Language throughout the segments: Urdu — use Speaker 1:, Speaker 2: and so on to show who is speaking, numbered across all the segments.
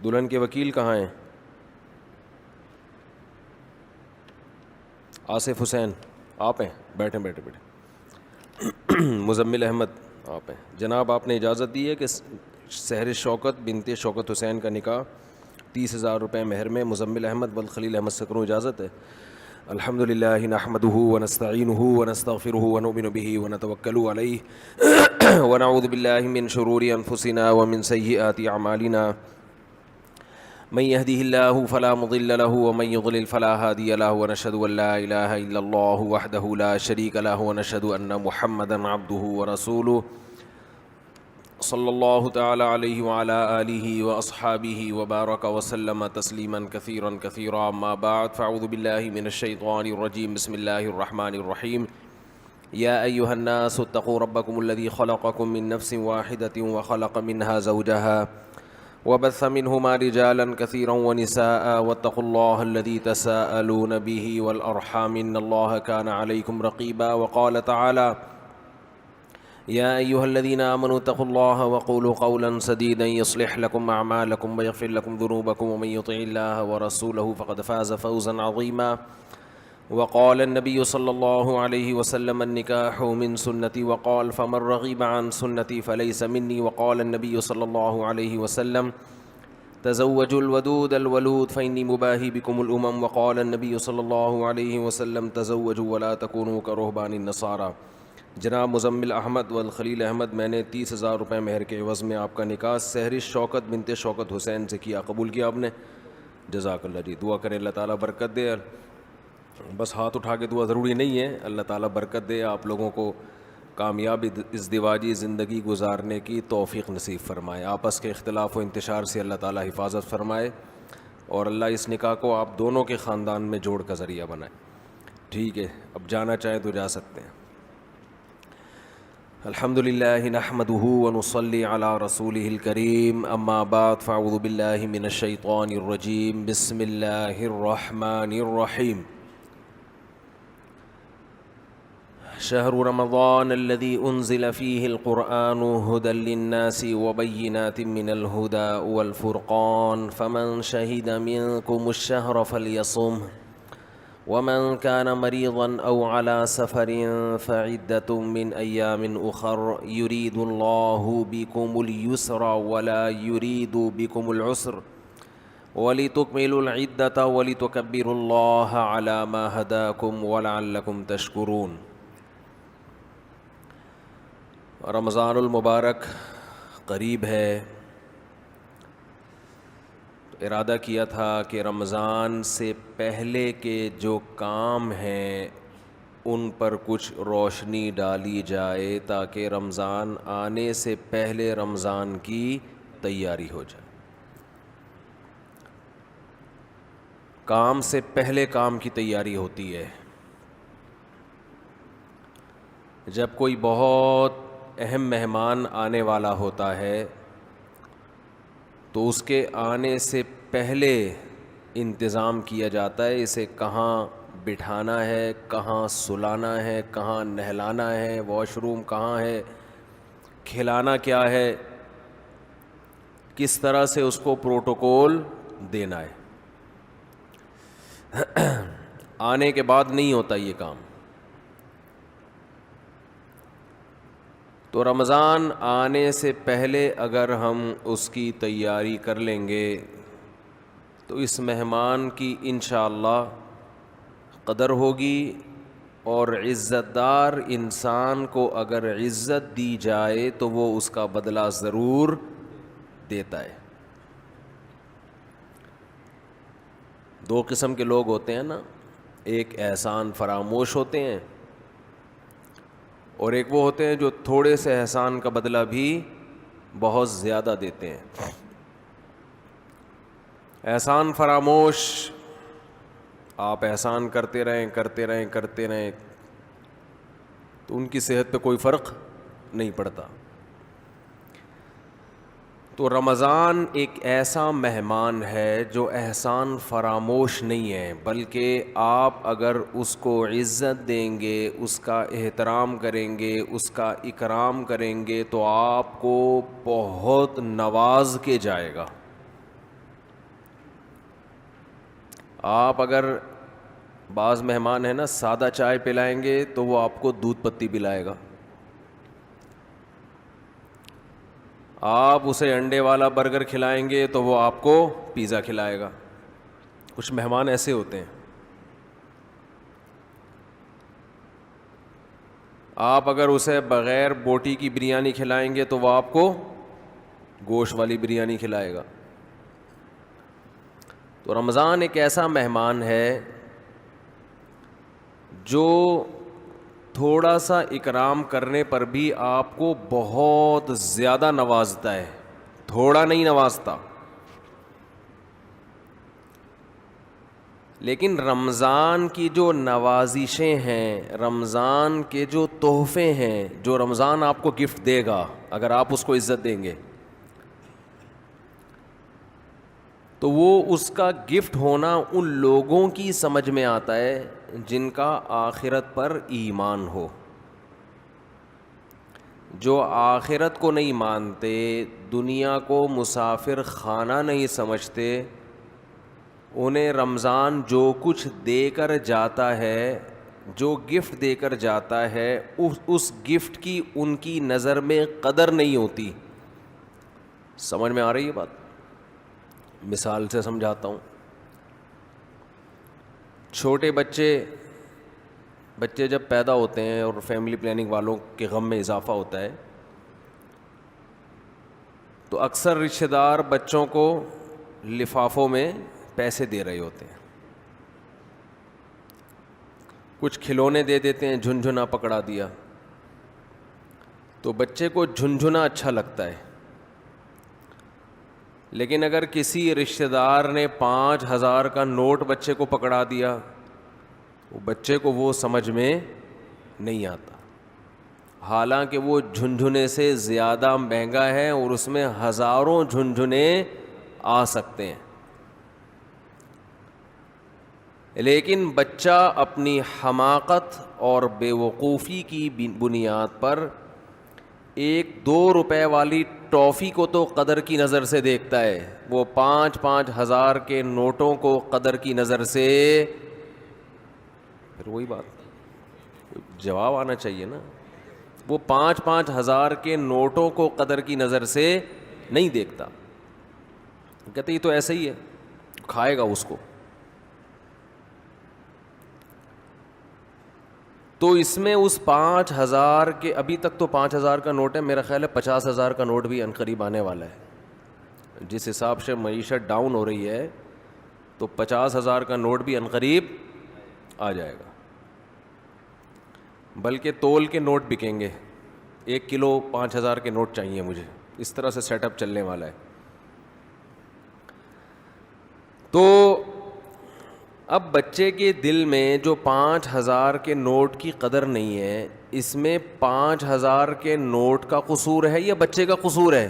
Speaker 1: دلہن کے وکیل کہاں ہیں؟ آصف حسین آپ ہیں؟ بیٹھیں بیٹھیں بیٹھیں. مزمل احمد آپ ہیں. جناب آپ نے اجازت دی ہے کہ سحر شوکت بنت شوکت حسین کا نکاح 30,000 روپے مہر میں مزمل احمد والخلیل احمد سے کروں، اجازت ہے؟ الحمد للہ نحمده ونستعینه ونستغفره ونؤمن به ونتوکل علیہ ونعوذ باللہ من شرور انفسنا ومن سیئات اعمالنا من يهده الله فلا مضل له ومن يضلل فلا هادي له ونشهد ان لا اله الا الله وحده لا شريك له ونشهد ان محمدا عبده ورسوله صلی اللہ تعالی علیہ وعلی آلہ واصحابہ وبارک وسلم تسلیما کثیرا کثیرا. اما بعد فاعوذ باللہ من الشیطان الرجیم. بسم اللہ الرحمن الرحیم. یا ایہا الناس اتقوا ربکم الذی خلقکم من نفس واحدۃ وخلق منها زوجها وبث منهما رجالا كثيرا ونساء واتقوا الله الذي تساءلون به والأرحام إن الله كان عليكم رقيبا. وقال تعالى يا أيها الذين آمنوا اتقوا الله وقولوا قولا سديدا يصلح لكم أعمالكم ويغفر لكم ذنوبكم ومن يطع الله ورسوله فقد فاز فوزا عظيما. وقال النبي صلى الله عليه وسلم النكاح من سنتي وقال فمن رغب عن سنتي فليس مني. وقال النبي صلى الله عليه وسلم تزوجوا الودود الولود فإني مباهي بكم الأمم. وقال النبي صلى الله عليه وسلم تزوجوا ولا تكونوا كرهبان النصارى. جناب مزمل احمد والخلیل احمد، میں نے 30,000 روپے مہر کے عوض میں آپ کا نکاح سحر شوکت بنت شوکت حسین سے کیا. قبول کیا آپ نے؟ جزاک اللہ جی. دعا کریں اللہ تعالیٰ برکت دے. بس ہاتھ اٹھا کے دعا ضروری نہیں ہے. اللہ تعالیٰ برکت دے، آپ لوگوں کو کامیاب ازدواجی زندگی گزارنے کی توفیق نصیب فرمائے. آپس کے اختلاف و انتشار سے اللہ تعالیٰ حفاظت فرمائے اور اللہ اس نکاح کو آپ دونوں کے خاندان میں جوڑ کا ذریعہ بنائے. ٹھیک ہے، اب جانا چاہیں تو جا سکتے ہیں. الحمد للہ نحمده ونصلی علی رسولہ الکریم. اما بعد فاعوذ باللہ من الشیطان الرجیم. بسم اللہ الرحمن الرحیم. شہر رمضان الذی انزل فیہ القرآن ہدی للناس وبینات من الہدی والفرقان فمن شہد منکم الشہر فلیصمہ ومن كان مريضا أو على سفر فعدة من أيام أخر يريد الله بكم اليسر ولا يريد بكم العسر ولتكملوا العدة ولتكبروا الله على ما هداكم ولعلكم تشكرون. رمضان المبارک قریب ہے. ارادہ کیا تھا کہ رمضان سے پہلے کے جو کام ہیں ان پر کچھ روشنی ڈالی جائے تاکہ رمضان آنے سے پہلے رمضان کی تیاری ہو جائے. کام سے پہلے کام کی تیاری ہوتی ہے. جب کوئی بہت اہم مہمان آنے والا ہوتا ہے تو اس کے آنے سے پہلے انتظام کیا جاتا ہے. اسے کہاں بٹھانا ہے، کہاں سلانا ہے، کہاں نہلانا ہے، واش روم کہاں ہے، کھلانا کیا ہے، کس طرح سے اس کو پروٹوکول دینا ہے. آنے کے بعد نہیں ہوتا یہ کام. تو رمضان آنے سے پہلے اگر ہم اس کی تیاری کر لیں گے تو اس مہمان کی انشاءاللہ قدر ہوگی. اور عزت دار انسان کو اگر عزت دی جائے تو وہ اس کا بدلہ ضرور دیتا ہے. دو قسم کے لوگ ہوتے ہیں نا، ایک احسان فراموش ہوتے ہیں اور ایک وہ ہوتے ہیں جو تھوڑے سے احسان کا بدلہ بھی بہت زیادہ دیتے ہیں. احسان فراموش، آپ احسان کرتے رہیں تو ان کی صحت پہ کوئی فرق نہیں پڑتا. تو رمضان ایک ایسا مہمان ہے جو احسان فراموش نہیں ہے، بلکہ آپ اگر اس کو عزت دیں گے، اس کا احترام کریں گے، اس کا اکرام کریں گے تو آپ کو بہت نواز کے جائے گا. آپ اگر بعض مہمان ہیں نا سادہ چائے پلائیں گے تو وہ آپ کو دودھ پتی پلائے گا. آپ اسے انڈے والا برگر کھلائیں گے تو وہ آپ کو پیزا کھلائے گا. کچھ مہمان ایسے ہوتے ہیں. آپ اگر اسے بغیر بوٹی کی بریانی کھلائیں گے تو وہ آپ کو گوشت والی بریانی کھلائے گا. تو رمضان ایک ایسا مہمان ہے جو تھوڑا سا اکرام کرنے پر بھی آپ کو بہت زیادہ نوازتا ہے, تھوڑا نہیں نوازتا. لیکن رمضان کی جو نوازشیں ہیں, رمضان کے جو تحفے ہیں, جو رمضان آپ کو گفٹ دے گا اگر آپ اس کو عزت دیں گے, تو وہ اس کا گفٹ ہونا ان لوگوں کی سمجھ میں آتا ہے جن کا آخرت پر ایمان ہو. جو آخرت کو نہیں مانتے, دنیا کو مسافر خانہ نہیں سمجھتے, انہیں رمضان جو کچھ دے کر جاتا ہے, جو گفٹ دے کر جاتا ہے, اس گفٹ کی ان کی نظر میں قدر نہیں ہوتی. سمجھ میں آ رہی ہے بات؟ مثال سے سمجھاتا ہوں. چھوٹے بچے جب پیدا ہوتے ہیں اور فیملی پلاننگ والوں کے غم میں اضافہ ہوتا ہے تو اکثر رشتہ دار بچوں کو لفافوں میں پیسے دے رہے ہوتے ہیں. کچھ کھلونے دے دیتے ہیں, جھنجھنا پکڑا دیا, تو بچے کو جھنجھنا اچھا لگتا ہے. لیکن اگر کسی رشتہ دار نے 5,000 کا نوٹ بچے کو پکڑا دیا, بچے کو وہ سمجھ میں نہیں آتا, حالانکہ وہ جھنجھنے سے زیادہ مہنگا ہے اور اس میں ہزاروں جھنجھنے آ سکتے ہیں. لیکن بچہ اپنی حماقت اور بے وقوفی کی بنیاد پر 1-2 روپے والی ٹافی کو تو قدر کی نظر سے دیکھتا ہے, وہ 5-5 ہزار کے نوٹوں کو قدر کی نظر سے. پھر وہی بات, جواب آنا چاہیے نا. وہ 5-5 ہزار کے نوٹوں کو قدر کی نظر سے نہیں دیکھتا, کہتے یہ تو ایسا ہی ہے, کھائے گا اس کو. تو اس میں اس 5,000 کے, ابھی تک تو 5,000 کا نوٹ ہے, میرا خیال ہے 50,000 کا نوٹ بھی عنقریب آنے والا ہے. جس حساب سے معیشت ڈاؤن ہو رہی ہے تو 50,000 کا نوٹ بھی عنقریب آ جائے گا. بلکہ تول کے نوٹ بکیں گے, 1 کلو 5,000 کے نوٹ چاہیے مجھے, اس طرح سے سیٹ اپ چلنے والا ہے. تو اب بچے کے دل میں جو 5,000 کے نوٹ کی قدر نہیں ہے, اس میں 5,000 کے نوٹ کا قصور ہے یا بچے کا قصور ہے؟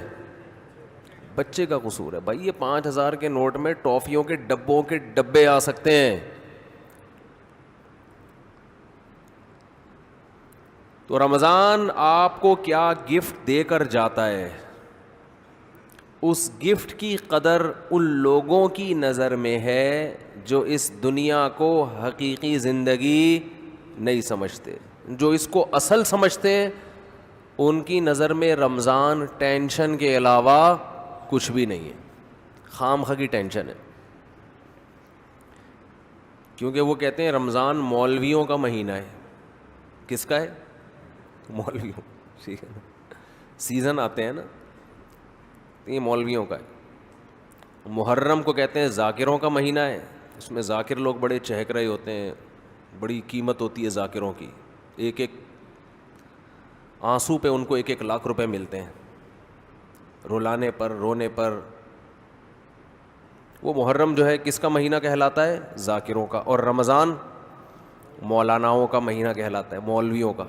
Speaker 1: بچے کا قصور ہے. بھائی یہ 5,000 کے نوٹ میں ٹافیوں کے ڈبوں کے ڈبے آ سکتے ہیں. تو رمضان آپ کو کیا گفٹ دے کر جاتا ہے, اس گفٹ کی قدر ان لوگوں کی نظر میں ہے جو اس دنیا کو حقیقی زندگی نہیں سمجھتے. جو اس کو اصل سمجھتے ان کی نظر میں رمضان ٹینشن کے علاوہ کچھ بھی نہیں ہے, خام خواہ کی ٹینشن ہے. کیونکہ وہ کہتے ہیں رمضان مولویوں کا مہینہ ہے. کس کا ہے؟ مولویوں. ٹھیک ہے نا, سیزن آتے ہیں نا, یہ مولویوں کا ہے. محرم کو کہتے ہیں ذاکروں کا مہینہ ہے, اس میں ذاکر لوگ بڑے چہک رہے ہوتے ہیں, بڑی قیمت ہوتی ہے ذاکروں کی, ایک ایک آنسو پہ ان کو 1-1 لاکھ روپے ملتے ہیں, رلانے پر, رونے پر. وہ محرم جو ہے کس کا مہینہ کہلاتا ہے؟ ذاکروں کا. اور رمضان مولاناؤں کا مہینہ کہلاتا ہے, مولویوں کا.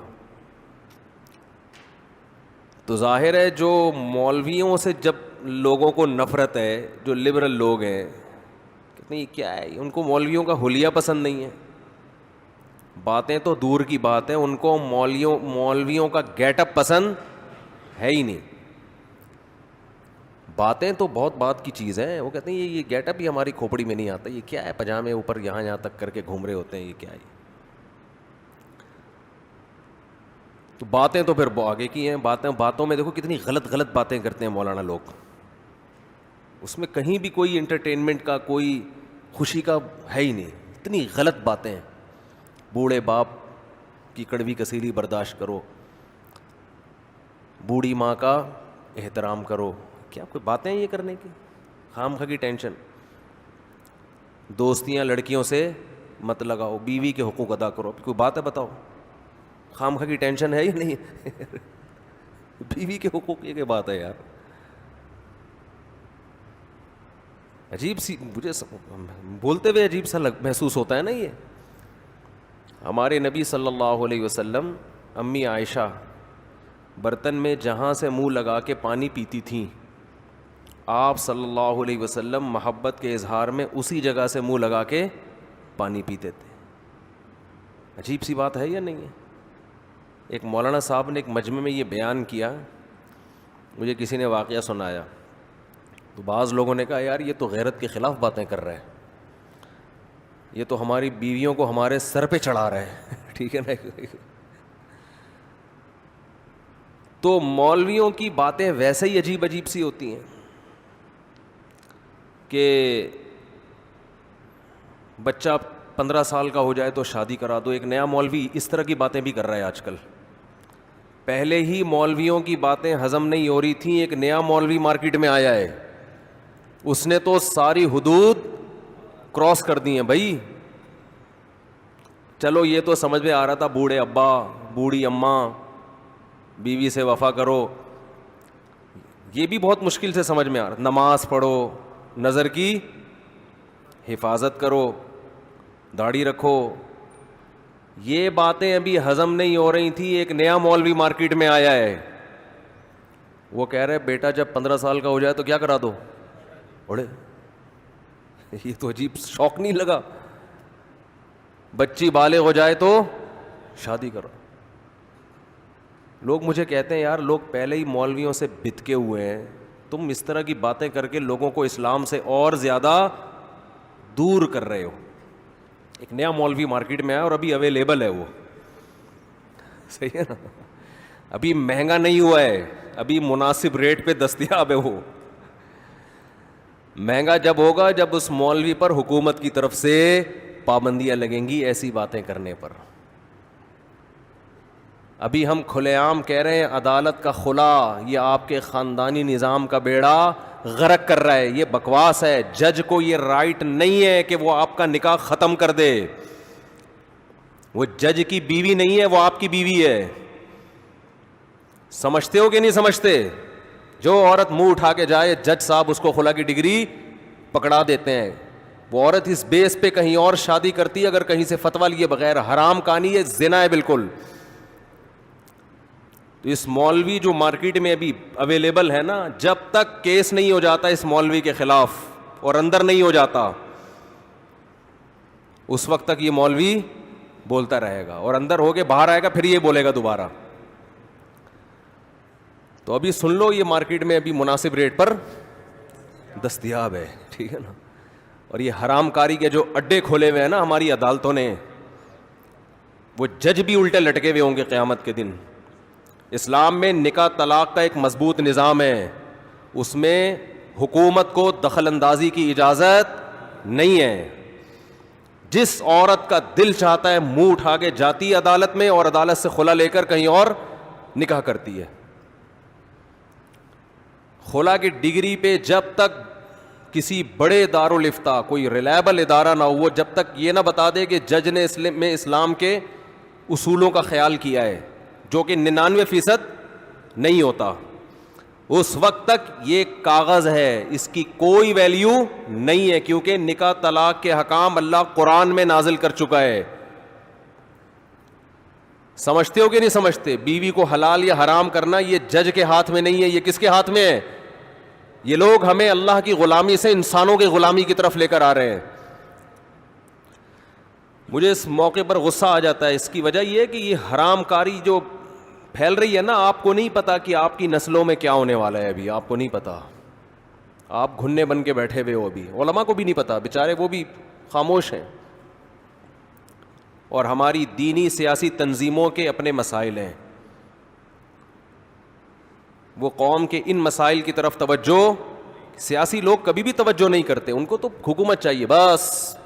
Speaker 1: تو ظاہر ہے جو مولویوں سے جب لوگوں کو نفرت ہے, جو لبرل لوگ ہیں, کہتے ہیں یہ کیا ہے, ان کو مولویوں کا حلیہ پسند نہیں ہے. باتیں تو دور کی بات ہے, ان کو مولویوں کا گیٹ اپ پسند ہے ہی نہیں. باتیں تو بہت بات کی چیز ہیں. وہ کہتے ہیں یہ گیٹ اپ ہی ہماری کھوپڑی میں نہیں آتا, یہ کیا ہے پجامے اوپر یہاں تک کر کے گھوم رہے ہوتے ہیں, یہ کیا ہے. تو باتیں تو پھر آگے کی ہیں. باتوں میں دیکھو کتنی غلط باتیں کرتے ہیں مولانا لوگ. اس میں کہیں بھی کوئی انٹرٹینمنٹ کا, کوئی خوشی کا ہے ہی نہیں. اتنی غلط باتیں. بوڑھے باپ کی کڑوی کسیلی برداشت کرو, بوڑھی ماں کا احترام کرو. کیا کوئی باتیں ہیں یہ کرنے کی؟ خام خواہ کی ٹینشن. دوستیاں لڑکیوں سے مت لگاؤ, بیوی کے حقوق ادا کرو. کوئی بات ہے بتاؤ؟ خام خواہ کی ٹینشن ہے یا نہیں؟ بیوی کے حقوق, یہ کیا بات ہے یار؟ عجیب سی, مجھے بولتے ہوئے عجیب سا محسوس ہوتا ہے نا. یہ ہمارے نبی صلی اللہ علیہ وسلم امی عائشہ برتن میں جہاں سے منہ لگا کے پانی پیتی تھیں, آپ صلی اللہ علیہ وسلم محبت کے اظہار میں اسی جگہ سے منہ لگا کے پانی پیتے تھے. عجیب سی بات ہے یا نہیں ہے؟ ایک مولانا صاحب نے ایک مجمع میں یہ بیان کیا, مجھے کسی نے واقعہ سنایا. تو بعض لوگوں نے کہا یار یہ تو غیرت کے خلاف باتیں کر رہا ہے, یہ تو ہماری بیویوں کو ہمارے سر پہ چڑھا رہا ہے. ٹھیک ہے نا. تو مولویوں کی باتیں ویسے ہی عجیب سی ہوتی ہیں کہ بچہ 15 سال کا ہو جائے تو شادی کرا دو. ایک نیا مولوی اس طرح کی باتیں بھی کر رہا ہے آج کل. پہلے ہی مولویوں کی باتیں ہضم نہیں ہو رہی تھیں, ایک نیا مولوی مارکیٹ میں آیا ہے, اس نے تو ساری حدود کراس کر دی ہیں بھائی. چلو یہ تو سمجھ میں آ رہا تھا, بوڑھے ابا بوڑھی اماں بیوی سے وفا کرو, یہ بھی بہت مشکل سے سمجھ میں آ رہا. نماز پڑھو, نظر کی حفاظت کرو, داڑھی رکھو, یہ باتیں ابھی ہضم نہیں ہو رہی تھیں. ایک نیا مولوی مارکیٹ میں آیا ہے, وہ کہہ رہے بیٹا جب 15 سال کا ہو جائے تو کیا کرا دو. اڑے یہ تو عجیب, شوق نہیں لگا؟ بچی بالغ ہو جائے تو شادی کرو. لوگ مجھے کہتے ہیں یار لوگ پہلے ہی مولویوں سے بتکے ہوئے ہیں, تم اس طرح کی باتیں کر کے لوگوں کو اسلام سے اور زیادہ دور کر رہے ہو. ایک نیا مولوی مارکیٹ میں آیا اور ابھی اویلیبل ہے, وہ صحیح ہے نا, ابھی مہنگا نہیں ہوا ہے, ابھی مناسب ریٹ پہ دستیاب ہے. وہ مہنگا جب ہوگا جب اس مولوی پر حکومت کی طرف سے پابندیاں لگیں گی ایسی باتیں کرنے پر. ابھی ہم کھلے عام کہہ رہے ہیں عدالت کا خلا یہ آپ کے خاندانی نظام کا بیڑا غرق کر رہا ہے. یہ بکواس ہے. جج کو یہ رائٹ نہیں ہے کہ وہ آپ کا نکاح ختم کر دے. وہ جج کی بیوی نہیں ہے, وہ آپ کی بیوی ہے. سمجھتے ہو کہ نہیں سمجھتے؟ جو عورت منہ اٹھا کے جائے جج صاحب اس کو خلا کی ڈگری پکڑا دیتے ہیں. وہ عورت اس بیس پہ کہیں اور شادی کرتی ہے اگر کہیں سے فتویٰ لیے بغیر. حرام کہانی ہے, زنا ہے بالکل. تو اس مولوی جو مارکیٹ میں ابھی اویلیبل ہے نا, جب تک کیس نہیں ہو جاتا اس مولوی کے خلاف اور اندر نہیں ہو جاتا اس وقت تک یہ مولوی بولتا رہے گا, اور اندر ہو کے باہر آئے گا پھر یہ بولے گا دوبارہ. تو ابھی سن لو یہ مارکیٹ میں ابھی مناسب ریٹ پر دستیاب ہے. ٹھیک ہے نا. اور یہ حرام کاری کے جو اڈے کھولے ہوئے ہیں نا ہماری عدالتوں نے, وہ جج بھی الٹے لٹکے ہوئے ہوں گے قیامت کے دن. اسلام میں نکاح طلاق کا ایک مضبوط نظام ہے, اس میں حکومت کو دخل اندازی کی اجازت نہیں ہے. جس عورت کا دل چاہتا ہے منہ اٹھا کے جاتی ہے عدالت میں اور عدالت سے خلا لے کر کہیں اور نکاح کرتی ہے. خلا کی ڈگری پہ جب تک کسی بڑے دارالفتہ کوئی ریلائبل ادارہ نہ ہو, وہ جب تک یہ نہ بتا دے کہ جج نے اسلام کے اصولوں کا خیال کیا ہے, جو کہ 99% نہیں ہوتا, اس وقت تک یہ کاغذ ہے, اس کی کوئی ویلیو نہیں ہے. کیونکہ نکاح طلاق کے حکام اللہ قرآن میں نازل کر چکا ہے. سمجھتے ہو کہ نہیں سمجھتے؟ بیوی کو حلال یا حرام کرنا یہ جج کے ہاتھ میں نہیں ہے, یہ کس کے ہاتھ میں ہے؟ یہ لوگ ہمیں اللہ کی غلامی سے انسانوں کی غلامی کی طرف لے کر آ رہے ہیں. مجھے اس موقع پر غصہ آ جاتا ہے. اس کی وجہ یہ ہے کہ یہ حرام کاری جو پھیل رہی ہے نا, آپ کو نہیں پتا کہ آپ کی نسلوں میں کیا ہونے والا ہے. ابھی آپ کو نہیں پتا. آپ گھنے بن کے بیٹھے ہوئے ہو, ابھی علماء کو بھی نہیں پتا بیچارے, وہ بھی خاموش ہیں. اور ہماری دینی سیاسی تنظیموں کے اپنے مسائل ہیں, وہ قوم کے ان مسائل کی طرف توجہ, سیاسی لوگ کبھی بھی توجہ نہیں کرتے, ان کو تو حکومت چاہیے بس,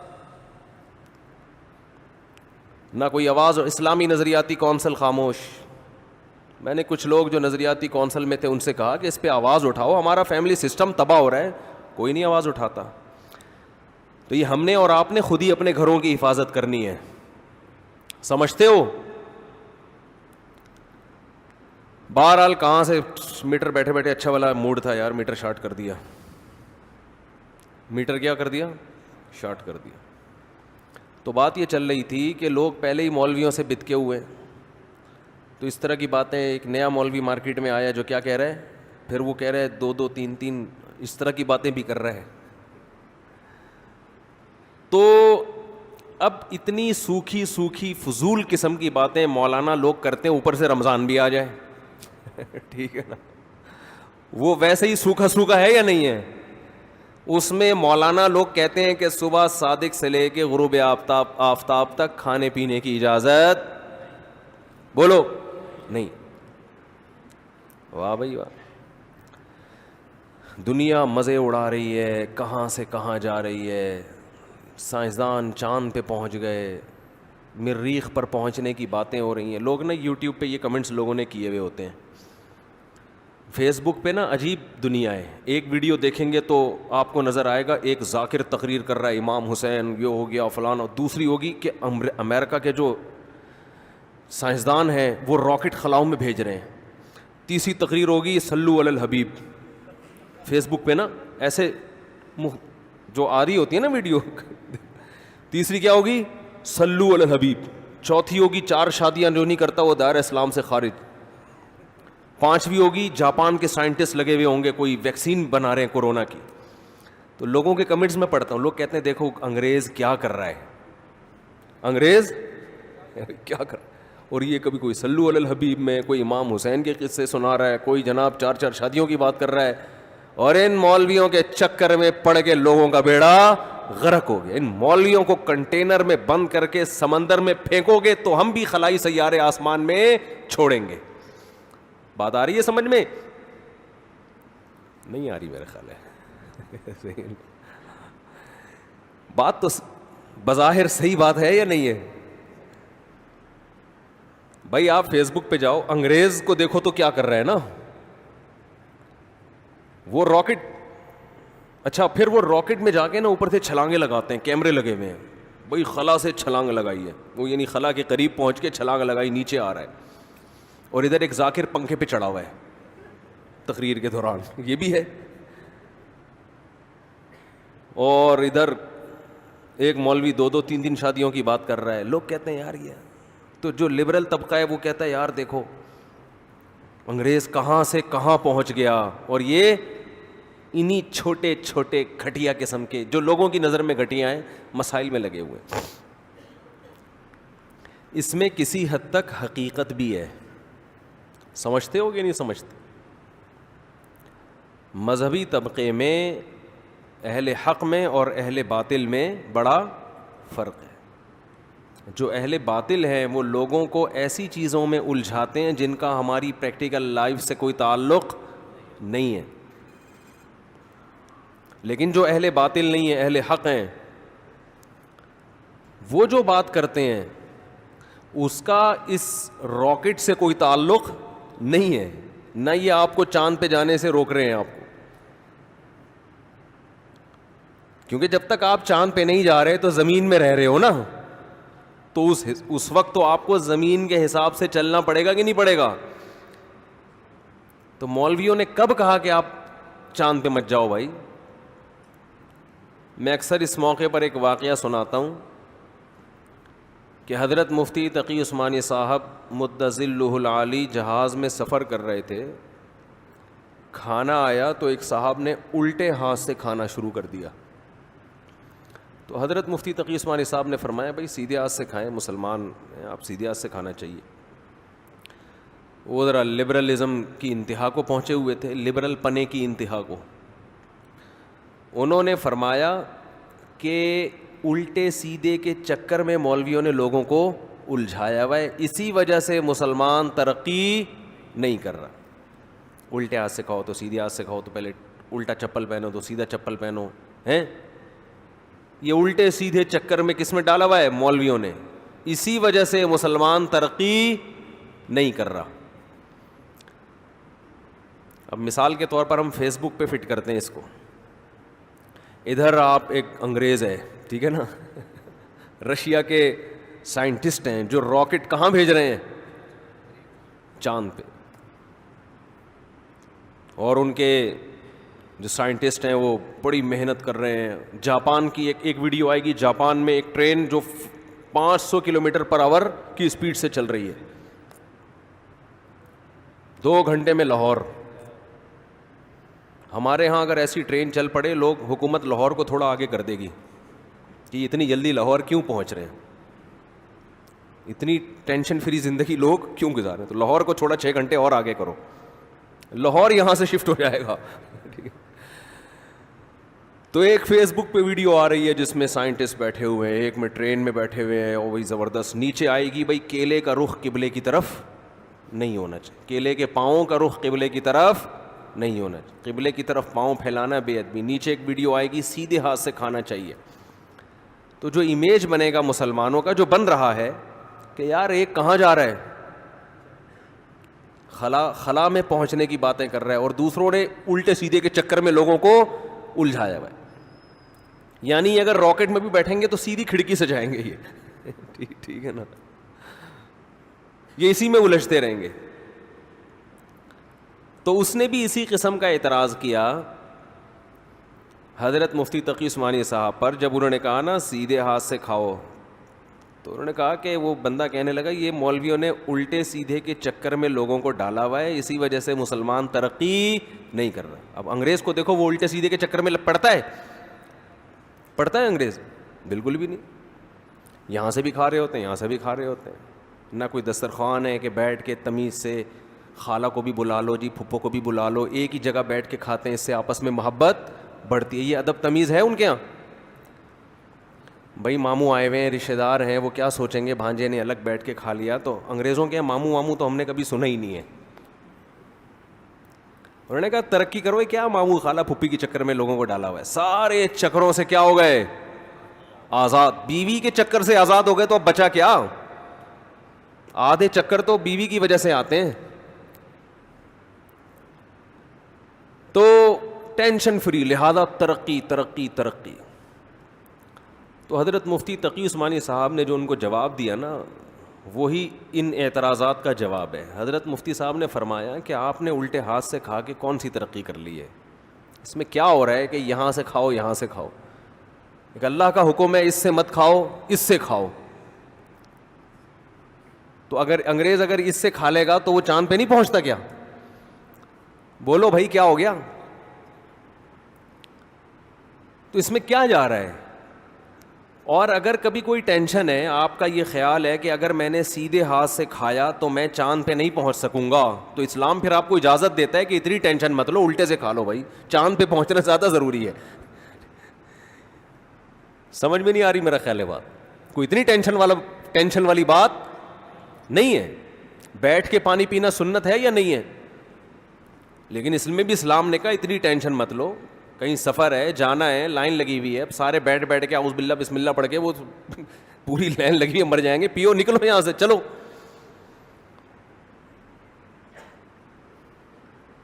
Speaker 1: نہ کوئی آواز. اور اسلامی نظریاتی کونسل خاموش. میں نے کچھ لوگ جو نظریاتی کونسل میں تھے ان سے کہا کہ اس پہ آواز اٹھاؤ, ہمارا فیملی سسٹم تباہ ہو رہا ہے, کوئی نہیں آواز اٹھاتا. تو یہ ہم نے اور آپ نے خود ہی اپنے گھروں کی حفاظت کرنی ہے, سمجھتے ہو. بہرحال کہاں سے میٹر بیٹھے بیٹھے اچھا والا موڈ تھا یار, میٹر شارٹ کر دیا, میٹر کیا کر دیا, شارٹ کر دیا. تو بات یہ چل رہی تھی کہ لوگ پہلے ہی مولویوں سے بتکے ہوئے, تو اس طرح کی باتیں. ایک نیا مولوی مارکیٹ میں آیا جو کیا کہہ رہا ہے, پھر وہ کہہ رہے ہیں 2 3 اس طرح کی باتیں بھی کر رہے ہیں. تو اب اتنی سوکھی فضول قسم کی باتیں مولانا لوگ کرتے ہیں, اوپر سے رمضان بھی آ جائے. ٹھیک ہے نا, وہ ویسے ہی سوکھا ہے یا نہیں ہے. اس میں مولانا لوگ کہتے ہیں کہ صبح صادق سے لے کے غروب آفتاب تک کھانے پینے کی اجازت, بولو نہیں. واہ بھائی واہ, دنیا مزے اڑا رہی ہے, کہاں سے کہاں جا رہی ہے. سائنسدان چاند پہ پہنچ گئے, مریخ پر پہنچنے کی باتیں ہو رہی ہیں. لوگ نا یوٹیوب پہ یہ کمنٹس لوگوں نے کیے ہوئے ہوتے ہیں. فیس بک پہ نا عجیب دنیا ہے. ایک ویڈیو دیکھیں گے تو آپ کو نظر آئے گا ایک ذاکر تقریر کر رہا ہے, امام حسین یہ ہو گیا فلان, اور دوسری ہوگی کہ امریکہ کے جو سائنسدان ہیں وہ راکٹ خلاؤں میں بھیج رہے ہیں. تیسری تقریر ہوگی صلو علی الحبیب. فیس بک پہ نا ایسے جو آ رہی ہوتی ہے نا ویڈیو. تیسری کیا ہوگی, صلو علی الحبیب. چوتھی ہوگی 4 شادیاں جو نہیں کرتا وہ دائرہ اسلام سے خارج. 5ویں ہوگی جاپان کے سائنٹسٹ لگے ہوئے ہوں گے, کوئی ویکسین بنا رہے ہیں کورونا کی. تو لوگوں کے کمنٹس میں پڑھتا ہوں, لوگ کہتے ہیں دیکھو انگریز کیا کر رہا ہے, انگریز کیا کر رہا ہے. اور یہ کبھی کوئی صلو علی الحبیب میں, کوئی امام حسین کے قصے سنا رہا ہے, کوئی جناب 4 شادیوں کی بات کر رہا ہے. اور ان مولویوں کے چکر میں پڑ کے لوگوں کا بیڑا غرق ہو گیا. ان مولویوں کو کنٹینر میں بند کر کے سمندر میں پھینکو گے تو ہم بھی خلائی سیارے آسمان میں چھوڑیں گے. بات آ رہی ہے سمجھ میں؟ نہیں آ رہی میرا خیال ہے. بات تو بظاہر صحیح بات ہے یا نہیں ہے بھائی؟ آپ فیس بک پہ جاؤ, انگریز کو دیکھو تو کیا کر رہے ہیں نا, وہ راکٹ. اچھا پھر وہ راکٹ میں جا کے نا اوپر سے چھلانگیں لگاتے ہیں, کیمرے لگے ہوئے ہیں. بھائی خلا سے چھلانگ لگائی ہے, وہ یعنی خلا کے قریب پہنچ کے چھلانگ لگائی, نیچے آ رہا ہے. اور ادھر ایک ذاکر پنکھے پہ چڑھا ہوا ہے تقریر کے دوران, یہ بھی ہے. اور ادھر ایک مولوی 2 3 شادیوں کی بات کر رہا ہے. لوگ کہتے ہیں یار یہ تو جو لبرل طبقہ ہے وہ کہتا ہے یار دیکھو انگریز کہاں سے کہاں پہنچ گیا, اور یہ انہی چھوٹے چھوٹے گھٹیا قسم کے جو لوگوں کی نظر میں گھٹیا ہیں مسائل میں لگے ہوئے. اس میں کسی حد تک حقیقت بھی ہے, سمجھتے ہو کہ نہیں سمجھتے؟ مذہبی طبقے میں اہل حق میں اور اہل باطل میں بڑا فرق ہے. جو اہل باطل ہیں وہ لوگوں کو ایسی چیزوں میں الجھاتے ہیں جن کا ہماری پریکٹیکل لائف سے کوئی تعلق نہیں ہے. لیکن جو اہل باطل نہیں ہیں, اہل حق ہیں, وہ جو بات کرتے ہیں اس کا اس راکٹ سے کوئی تعلق نہیں ہے. نہ یہ آپ کو چاند پہ جانے سے روک رہے ہیں آپ کو, کیونکہ جب تک آپ چاند پہ نہیں جا رہے تو زمین میں رہ رہے ہو نا, تو اس وقت تو آپ کو زمین کے حساب سے چلنا پڑے گا کہ نہیں پڑے گا. تو مولویوں نے کب کہا کہ آپ چاند پہ مت جاؤ بھائی؟ میں اکثر اس موقع پر ایک واقعہ سناتا ہوں کہ حضرت مفتی تقی عثمانی صاحب مد ظلہ العالی جہاز میں سفر کر رہے تھے. کھانا آیا تو ایک صاحب نے الٹے ہاتھ سے کھانا شروع کر دیا. تو حضرت مفتی تقی عثمانی صاحب نے فرمایا بھائی سیدھے ہاتھ سے کھائیں, مسلمان ہیں آپ, سیدھے ہاتھ سے کھانا چاہیے. وہ ذرا لبرلزم کی انتہا کو پہنچے ہوئے تھے, لبرل پنے کی انتہا کو. انہوں نے فرمایا کہ الٹے سیدھے کے چکر میں مولویوں نے لوگوں کو الجھایا ہوا ہے, اسی وجہ سے مسلمان ترقی نہیں کر رہا. الٹے ہاتھ سے کھاؤ تو سیدھے ہاتھ سے کھاؤ, تو پہلے الٹا چپل پہنو تو سیدھا چپل پہنو, ہیں یہ الٹے سیدھے چکر میں کس میں ڈالا ہوا ہے؟ مولویوں نے. اسی وجہ سے مسلمان ترقی نہیں کر رہا. اب مثال کے طور پر ہم فیس بک پہ فٹ کرتے ہیں اس کو. ادھر آپ ایک انگریز ہے, ٹھیک ہے نا, رشیا کے سائنٹسٹ ہیں جو راکٹ کہاں بھیج رہے ہیں؟ چاند پہ. اور ان کے جو سائنٹسٹ ہیں وہ بڑی محنت کر رہے ہیں. جاپان کی ایک ویڈیو آئے گی, جاپان میں ایک ٹرین جو 500 کلومیٹر پر آور کی اسپیڈ سے چل رہی ہے, 2 گھنٹے میں لاہور. ہمارے ہاں اگر ایسی ٹرین چل پڑے, لوگ حکومت لاہور کو تھوڑا آگے کر دے گی کہ اتنی جلدی لاہور کیوں پہنچ رہے ہیں, اتنی ٹینشن فری زندگی لوگ کیوں گزارے ہیں, تو لاہور کو چھوڑا 6 گھنٹے اور آگے کرو, لاہور یہاں سے شفٹ ہو جائے گا. تو ایک فیس بک پہ ویڈیو آ رہی ہے جس میں سائنٹسٹ بیٹھے ہوئے ہیں, ایک میں ٹرین میں بیٹھے ہوئے ہیں, اور وہی زبردست نیچے آئے گی بھائی کیلے کا رخ قبلے کی طرف نہیں ہونا چاہیے, کیلے کے پاؤں کا رخ قبلے کی طرف نہیں ہونا چاہیے, قبلے کی طرف پاؤں پھیلانا بے ادبی. نیچے ایک ویڈیو آئے گی سیدھے ہاتھ سے کھانا چاہیے. تو جو امیج بنے گا مسلمانوں کا, جو بن رہا ہے کہ یار ایک کہاں جا رہا ہے, خلا میں پہنچنے کی باتیں کر رہا ہے, اور دوسروں نے الٹے سیدھے کے چکر میں لوگوں کو الجھایا ہوا ہے. یعنی اگر راکٹ میں بھی بیٹھیں گے تو سیدھی کھڑکی سے جائیں گے یہ, ٹھیک ہے نا, یہ اسی میں الجھتے رہیں گے. تو اس نے بھی اسی قسم کا اعتراض کیا حضرت مفتی تقی عثمانی صاحب پر, جب انہوں نے کہا نا سیدھے ہاتھ سے کھاؤ, تو انہوں نے کہا کہ وہ بندہ کہنے لگا یہ مولویوں نے الٹے سیدھے کے چکر میں لوگوں کو ڈالا ہوا ہے, اسی وجہ سے مسلمان ترقی نہیں کر رہا. اب انگریز کو دیکھو, وہ الٹے سیدھے کے چکر میں پڑتا ہے انگریز؟ بالکل بھی نہیں. یہاں سے بھی کھا رہے ہوتے ہیں, یہاں سے بھی کھا رہے ہوتے ہیں. نہ کوئی دسترخوان ہے کہ بیٹھ کے تمیز سے خالہ کو بھی بلا لو جی, پھپھو کو بھی بلا لو, ایک ہی جگہ بیٹھ کے کھاتے ہیں, اس سے آپس میں محبت بڑھتی ہے. یہ ادب تمیز ہے ان کے یہاں؟ بھائی ماموں آئے ہوئے ہیں, رشتہ دار ہیں, وہ کیا سوچیں گے بھانجے نے الگ بیٹھ کے کھا لیا. تو انگریزوں کے ماموں واموں تو ہم نے کبھی سنا ہی نہیں ہے. انہوں نے کہا ترقی کرو, کیا ماموں خالہ پھپھی کے چکر میں لوگوں کو ڈالا ہوا ہے, سارے چکروں سے کیا ہو گئے؟ آزاد. بیوی کے چکر سے آزاد ہو گئے تو اب بچا کیا؟ آدھے چکر تو بیوی کی وجہ سے آتے ہیں. تو ٹینشن فری, لہذا ترقی ترقی ترقی. تو حضرت مفتی تقی عثمانی صاحب نے جو ان کو جواب دیا نا, وہی ان اعتراضات کا جواب ہے. حضرت مفتی صاحب نے فرمایا کہ آپ نے الٹے ہاتھ سے کھا کے کون سی ترقی کر لی ہے؟ اس میں کیا ہو رہا ہے کہ یہاں سے کھاؤ یہاں سے کھاؤ؟ ایک اللہ کا حکم ہے اس سے مت کھاؤ, اس سے کھاؤ. تو اگر انگریز اگر اس سے کھا لے گا تو وہ چاند پہ نہیں پہنچتا کیا؟ بولو بھائی کیا ہو گیا؟ تو اس میں کیا جا رہا ہے؟ اور اگر کبھی کوئی ٹینشن ہے, آپ کا یہ خیال ہے کہ اگر میں نے سیدھے ہاتھ سے کھایا تو میں چاند پہ نہیں پہنچ سکوں گا, تو اسلام پھر آپ کو اجازت دیتا ہے کہ اتنی ٹینشن مت لو, الٹے سے کھا لو بھائی, چاند پہ پہنچنا زیادہ ضروری ہے. سمجھ میں نہیں آ رہی میرا خیال ہے بات؟ کوئی اتنی ٹینشن والی بات نہیں ہے. بیٹھ کے پانی پینا سنت ہے یا نہیں ہے؟ لیکن اس میں بھی اسلام نے کہا اتنی ٹینشن مت لو, کہیں سفر ہے, جانا ہے, لائن لگی ہوئی ہے, سارے بیٹھ کے اعوذ باللہ بسم اللہ پڑھ کے, وہ پوری لائن لگی ہے, مر جائیں گے, پیو نکلو یہاں سے, چلو.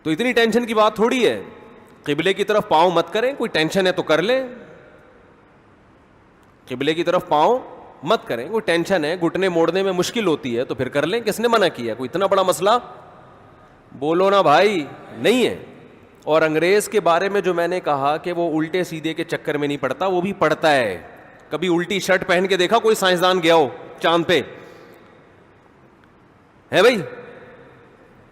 Speaker 1: تو اتنی ٹینشن کی بات تھوڑی ہے. قبلے کی طرف پاؤں مت کریں, کوئی ٹینشن ہے تو کر لیں, قبلے کی طرف پاؤں مت کریں, کوئی ٹینشن ہے, گھٹنے موڑنے میں مشکل ہوتی ہے تو پھر کر لیں, کس نے منع کیا؟ کوئی اتنا بڑا مسئلہ بولو نا بھائی نہیں ہے. اور انگریز کے بارے میں جو میں نے کہا کہ وہ الٹے سیدھے کے چکر میں نہیں پڑتا, وہ بھی پڑتا ہے. کبھی الٹی شرٹ پہن کے دیکھا کوئی سائنسدان گیا ہو چاند پہ؟ ہے بھائی؟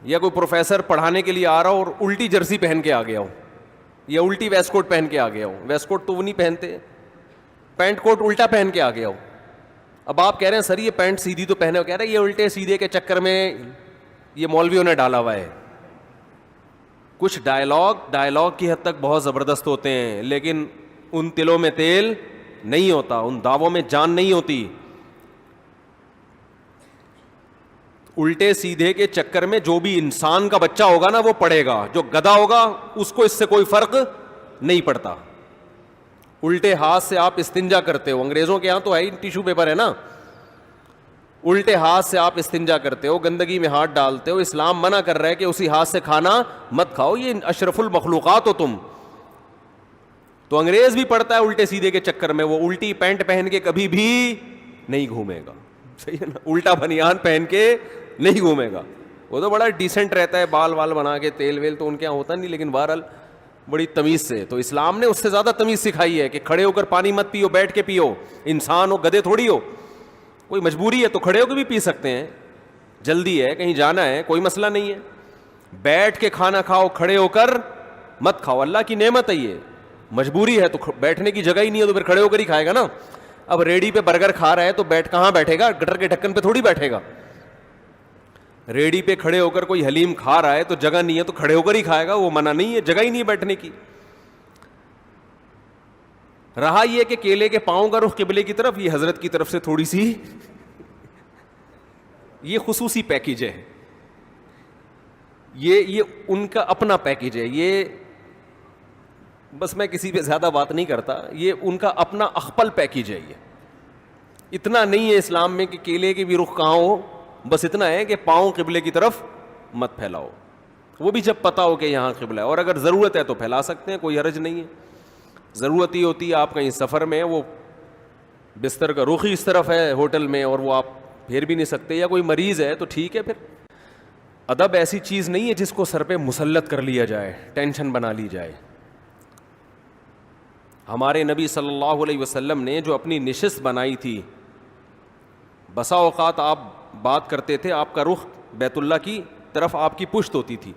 Speaker 1: یا کوئی پروفیسر پڑھانے کے لیے آ رہا ہو اور الٹی جرسی پہن کے آ گیا ہو, یا الٹی ویسٹ کوٹ پہن کے آ گیا ہو؟ ویسٹ کوٹ تو وہ نہیں پہنتے, پینٹ کوٹ الٹا پہن کے آ گیا ہو. اب آپ کہہ رہے ہیں سر یہ پینٹ سیدھی تو پہنے ہو, کہہ رہے ہیں یہ الٹے سیدھے کے چکر میں یہ مولویوں نے ڈالا ہوا ہے. کچھ ڈائلاگ کی حد تک بہت زبردست ہوتے ہیں، لیکن ان تلوں میں تیل نہیں ہوتا، ان دعووں میں جان نہیں ہوتی. الٹے سیدھے کے چکر میں جو بھی انسان کا بچہ ہوگا نا وہ پڑے گا، جو گدھا ہوگا اس کو اس سے کوئی فرق نہیں پڑتا. الٹے ہاتھ سے آپ استنجا کرتے ہو، انگریزوں کے یہاں تو ہے ہی ٹیشو پیپر ہے نا، الٹے ہاتھ سے آپ استنجا کرتے ہو، گندگی میں ہاتھ ڈالتے ہو. اسلام منع کر رہا ہے کہ اسی ہاتھ سے کھانا مت کھاؤ، یہ اشرف المخلوقات ہو تم. تو انگریز بھی پڑتا ہے الٹے سیدھے کے چکر میں، وہ الٹی پینٹ پہن کے کبھی بھی نہیں گھومے گا، صحیح ہے نا، الٹا بنیان پہن کے نہیں گھومے گا. وہ تو بڑا ڈیسنٹ رہتا ہے، بال وال بنا کے، تیل ویل تو ان کے یہاں ہوتا نہیں، لیکن بہرحال بڑی تمیز سے. تو اسلام نے اس سے زیادہ تمیز سکھائی ہے کہ کھڑے ہو کر پانی مت پیو، بیٹھ کے پیو. انسان ہو، گدھے تھوڑی ہو. کوئی مجبوری ہے تو کھڑے ہو کے بھی پی سکتے ہیں، جلدی ہے کہیں جانا ہے کوئی مسئلہ نہیں ہے. بیٹھ کے کھانا کھاؤ، کھڑے ہو کر مت کھاؤ، اللہ کی نعمت ہے یہ. مجبوری ہے تو بیٹھنے کی جگہ ہی نہیں ہے تو پھر کھڑے ہو کر ہی کھائے گا نا. اب ریڑھی پہ برگر کھا رہا ہے تو کہاں بیٹھے گا؟ گٹر کے ڈھکن پہ تھوڑی بیٹھے گا. ریڑھی پہ کھڑے ہو کر کوئی حلیم کھا رہا ہے تو جگہ نہیں ہے تو کھڑے ہو کر ہی کھائے گا، وہ منع نہیں ہے، جگہ ہی نہیں ہے بیٹھنے کی. رہا یہ کہ کیلے کے پاؤں کا رخ قبلے کی طرف، یہ حضرت کی طرف سے تھوڑی سی یہ خصوصی پیکیج ہے، یہ ان کا اپنا پیکیج ہے. یہ بس میں کسی پہ زیادہ بات نہیں کرتا، یہ ان کا اپنا اخپل پیکیج ہے. یہ اتنا نہیں ہے اسلام میں کہ کیلے کی بھی رخ کہاں ہو، بس اتنا ہے کہ پاؤں قبلے کی طرف مت پھیلاؤ، وہ بھی جب پتہ ہو کہ یہاں قبلہ ہے. اور اگر ضرورت ہے تو پھیلا سکتے ہیں، کوئی حرج نہیں ہے. ضرورت ہی ہوتی ہے آپ کہیں سفر میں، وہ بستر کا رخ ہی اس طرف ہے ہوٹل میں اور وہ آپ پھیر بھی نہیں سکتے، یا کوئی مریض ہے تو ٹھیک ہے. پھر ادب ایسی چیز نہیں ہے جس کو سر پہ مسلط کر لیا جائے، ٹینشن بنا لی جائے. ہمارے نبی صلی اللہ علیہ وسلم نے جو اپنی نشست بنائی تھی، بسا اوقات آپ بات کرتے تھے آپ کا رخ بیت اللہ کی طرف آپ کی پشت ہوتی تھی،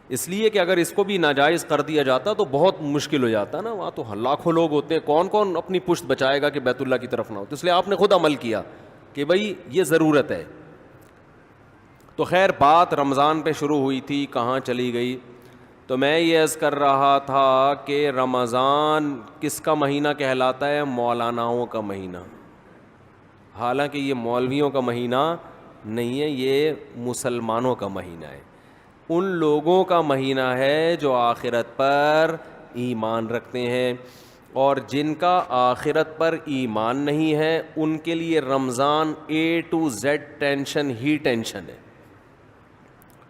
Speaker 1: اس لیے کہ اگر اس کو بھی ناجائز کر دیا جاتا تو بہت مشکل ہو جاتا نا. وہاں تو لاکھوں لوگ ہوتے ہیں، کون کون اپنی پشت بچائے گا کہ بیت اللہ کی طرف نہ ہو. تو اس لیے آپ نے خود عمل کیا کہ بھائی یہ ضرورت ہے. تو خیر بات رمضان پہ شروع ہوئی تھی، کہاں چلی گئی؟ تو میں یہ عرض کر رہا تھا کہ رمضان کس کا مہینہ کہلاتا ہے؟ مولاناؤں کا مہینہ. حالانکہ یہ مولویوں کا مہینہ نہیں ہے، یہ مسلمانوں کا مہینہ ہے. ان لوگوں کا مہینہ ہے جو آخرت پر ایمان رکھتے ہیں، اور جن کا آخرت پر ایمان نہیں ہے ان کے لیے رمضان A to Z tension he tension ہے،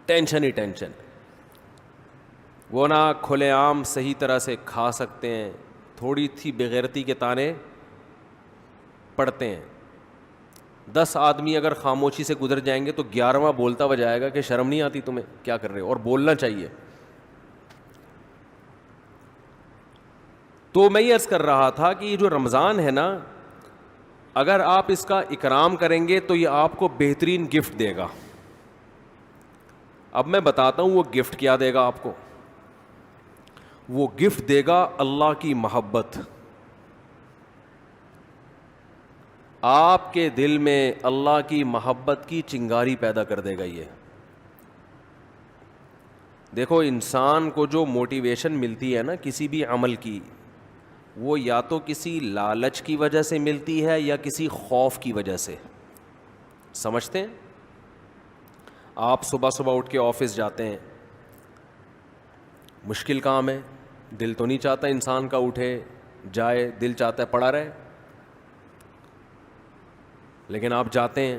Speaker 1: ٹینشن ہی ٹینشن. وہ نہ کھلے عام صحیح طرح سے کھا سکتے ہیں، تھوڑی سی بغیرتی کے تانے پڑتے ہیں. 10 آدمی اگر خاموشی سے گزر جائیں گے تو 11واں بولتا ہوا جائے گا کہ شرم نہیں آتی تمہیں، کیا کر رہے ہو؟ اور بولنا چاہیے. تو میں یہ عرض کر رہا تھا کہ یہ جو رمضان ہے نا، اگر آپ اس کا اکرام کریں گے تو یہ آپ کو بہترین گفٹ دے گا. اب میں بتاتا ہوں وہ گفٹ کیا دے گا آپ کو. وہ گفٹ دے گا اللہ کی محبت. آپ کے دل میں اللہ کی محبت کی چنگاری پیدا کر دے گا. یہ دیکھو انسان کو جو موٹیویشن ملتی ہے نا کسی بھی عمل کی، وہ یا تو کسی لالچ کی وجہ سے ملتی ہے یا کسی خوف کی وجہ سے. سمجھتے ہیں؟ آپ صبح صبح اٹھ کے آفس جاتے ہیں، مشکل کام ہے، دل تو نہیں چاہتا انسان کا اٹھے جائے، دل چاہتا ہے پڑا رہے، لیکن آپ جاتے ہیں.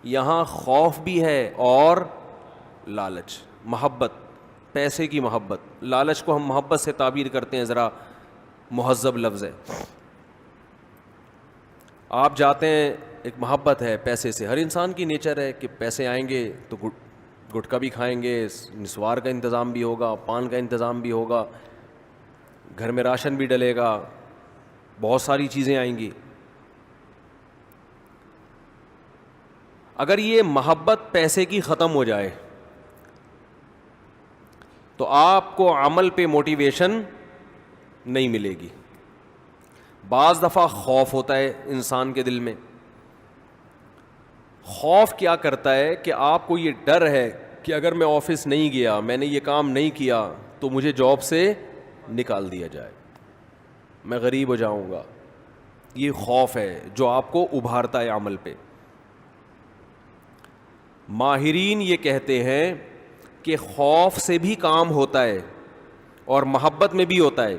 Speaker 1: یہاں خوف بھی ہے اور لالچ، محبت، پیسے کی محبت. لالچ کو ہم محبت سے تعبیر کرتے ہیں، ذرا مہذب لفظ ہے. آپ جاتے ہیں، ایک محبت ہے پیسے سے، ہر انسان کی نیچر ہے کہ پیسے آئیں گے تو گٹکا بھی کھائیں گے، نسوار کا انتظام بھی ہوگا، پان کا انتظام بھی ہوگا، گھر میں راشن بھی ڈلے گا، بہت ساری چیزیں آئیں گی. اگر یہ محبت پیسے کی ختم ہو جائے تو آپ کو عمل پہ موٹیویشن نہیں ملے گی. بعض دفعہ خوف ہوتا ہے انسان کے دل میں. خوف کیا کرتا ہے کہ آپ کو یہ ڈر ہے کہ اگر میں آفس نہیں گیا, میں نے یہ کام نہیں کیا تو مجھے جاب سے نکال دیا جائے, میں غریب ہو جاؤں گا. یہ خوف ہے جو آپ کو ابھارتا ہے عمل پہ. ماہرین یہ کہتے ہیں کہ خوف سے بھی کام ہوتا ہے اور محبت میں بھی ہوتا ہے,